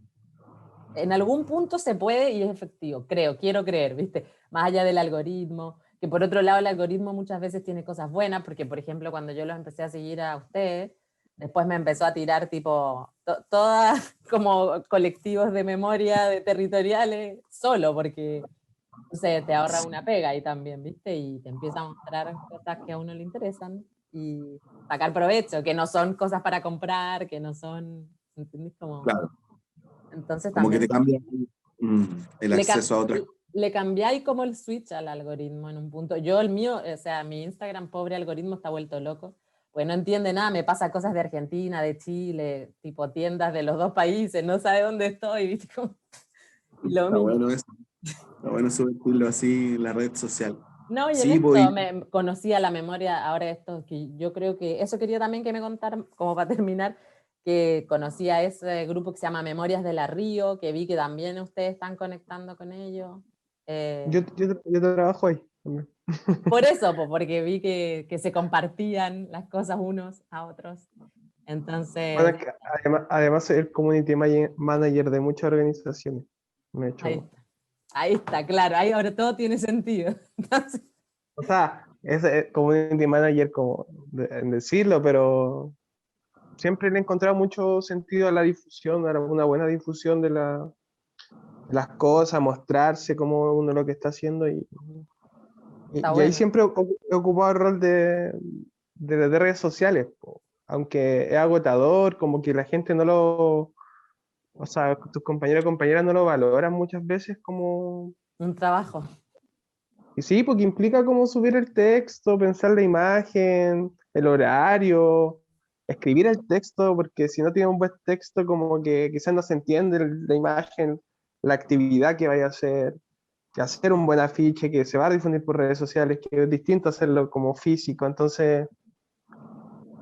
Speaker 2: en algún punto se puede y es efectivo, creo, quiero creer, ¿viste? Más allá del algoritmo, que por otro lado el algoritmo muchas veces tiene cosas buenas, porque por ejemplo cuando yo los empecé a seguir a ustedes, después me empezó a tirar tipo todas como colectivos de memoria de territoriales solo, porque no sé, te ahorra
Speaker 3: sí,
Speaker 2: una pega ahí también, ¿viste? Y te empieza a mostrar cosas que a uno le interesan y sacar provecho, que no son cosas para comprar, que no son, ¿entendés? Como,
Speaker 3: claro,
Speaker 2: entonces
Speaker 3: como que
Speaker 2: también
Speaker 3: te cambia mm, el
Speaker 2: le, cam-
Speaker 3: acceso a otras.
Speaker 2: le cambiáis como el switch al algoritmo en un punto. Yo el mío, o sea, mi Instagram, pobre algoritmo, está vuelto loco, pues no entiende nada, me pasa cosas de Argentina, de Chile, tipo tiendas de los dos países, no sabe dónde estoy, ¿viste? Y lo
Speaker 3: Está
Speaker 2: mismo.
Speaker 3: bueno eso, está bueno subirlo así en la red social.
Speaker 2: No, y en
Speaker 3: Sí, pues,
Speaker 2: esto me conocía la memoria, ahora esto, que yo creo que eso quería también que me contaran, como para terminar, que conocía ese grupo que se llama Memorias de la Río, que vi que también ustedes están conectando con ellos. Eh,
Speaker 1: Yo trabajo ahí también.
Speaker 2: por eso, porque vi que se compartían las cosas unos a otros.
Speaker 1: Bueno,
Speaker 2: Entonces,
Speaker 1: es que además soy el community manager de muchas organizaciones. Me he
Speaker 2: ahí
Speaker 1: hecho.
Speaker 2: está, ahí está, claro, ahí ahora todo tiene sentido. Entonces,
Speaker 1: O sea, es community manager como en decirlo, pero siempre le he encontrado mucho sentido a la difusión, a una buena difusión de las cosas, mostrarse como uno lo que está haciendo
Speaker 2: Está
Speaker 1: y ahí
Speaker 2: bueno.
Speaker 1: siempre he ocupado el rol de redes sociales, po. Aunque es agotador, como que la gente no lo, o sea, tus compañeros y compañeras no lo valoran muchas veces como...
Speaker 2: Un trabajo.
Speaker 1: Y sí, porque implica como subir el texto, pensar la imagen, el horario, escribir el texto, porque si no tiene un buen texto, como que quizás no se entiende la imagen, la actividad que vaya a hacer, que hacer un buen afiche que se va a difundir por redes sociales, que es distinto hacerlo como físico. Entonces,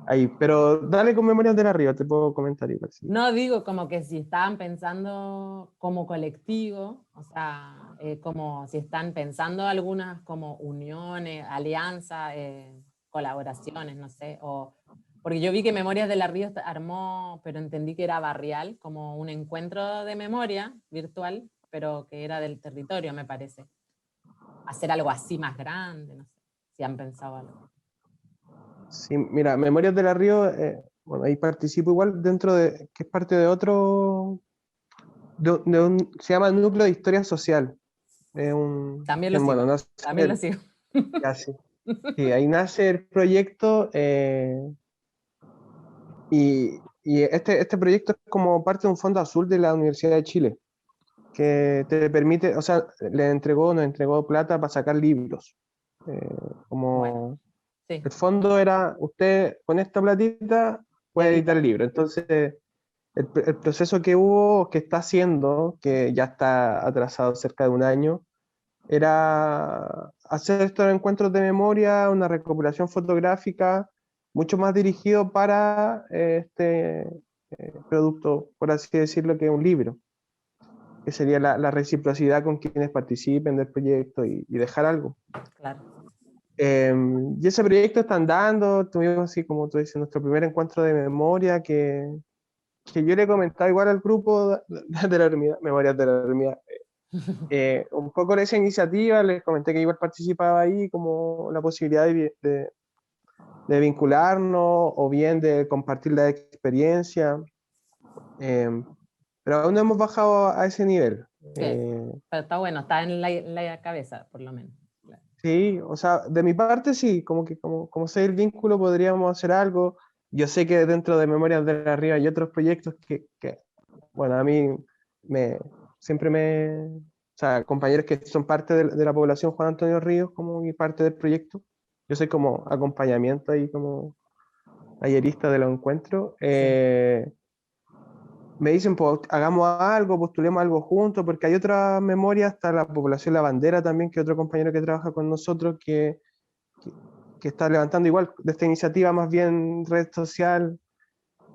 Speaker 1: ahí, pero dale con Memorias del Arriba, te puedo comentar igual, sí.
Speaker 2: No digo como que si estaban pensando como colectivo, o sea, como si están pensando algunas como uniones, alianzas, colaboraciones, no sé, o porque yo vi que Memorias de la Río armó, pero entendí que era barrial, como un encuentro de memoria virtual, pero que era del territorio, me parece. Hacer algo así más grande, no sé, si han pensado algo.
Speaker 1: Sí, mira, Memorias del Arriba, bueno, ahí participo igual dentro de, que es parte de otro, se llama Núcleo de Historia Social.
Speaker 2: También lo
Speaker 1: Bueno,
Speaker 2: sigo,
Speaker 1: no
Speaker 2: también lo
Speaker 1: sé,
Speaker 2: sigo.
Speaker 1: ya sí. Sí, ahí nace el proyecto y este proyecto es como parte de un fondo azul de la Universidad de Chile, que te permite, o sea, nos entregó plata para sacar libros. Eh,
Speaker 2: Bueno,
Speaker 1: como
Speaker 2: sí,
Speaker 1: el fondo era, usted con esta platita puede editar el
Speaker 2: edita.
Speaker 1: libro. Entonces, el proceso que hubo, que está haciendo, que ya está atrasado cerca de un año, era hacer estos encuentros de memoria, una recopilación fotográfica, mucho más dirigido para este producto, por así decirlo, que es un libro, que sería la reciprocidad con quienes participen del proyecto y dejar algo.
Speaker 2: Claro.
Speaker 1: Eh, y ese proyecto está andando, tuvimos así como tú dices, nuestro primer encuentro de memoria que yo le he comentado igual al grupo de la Hermida, Memorias de la Hermida, un poco de esa iniciativa, les comenté que igual participaba ahí, como la posibilidad de vincularnos o bien de compartir la experiencia, eh, pero aún no hemos bajado a ese nivel.
Speaker 2: Bien, pero está bueno, está en la cabeza, por lo menos. Claro.
Speaker 1: Sí, o sea, de mi parte sí, como que como sé el vínculo podríamos hacer algo. Yo sé que dentro de Memorias de la Arriba hay otros proyectos bueno, a mí me, siempre o sea, compañeros que son parte de la población Juan Antonio Ríos, como mi parte del proyecto. Yo soy como acompañamiento ahí, como tallerista de los encuentros.
Speaker 2: Sí,
Speaker 1: Me dicen, pues hagamos algo, postulemos algo juntos, porque hay otras memorias, está la población La Bandera también, que es otro compañero que trabaja con nosotros, que, que está levantando igual de esta iniciativa más bien red social.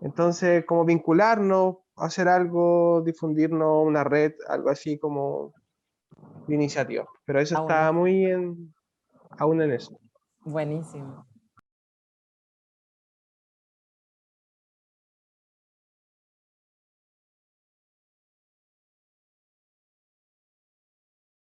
Speaker 1: Entonces, como vincularnos, hacer algo, difundirnos una red, algo así como de iniciativa. Pero eso
Speaker 2: está bueno.
Speaker 1: está muy aún en eso.
Speaker 2: Buenísimo.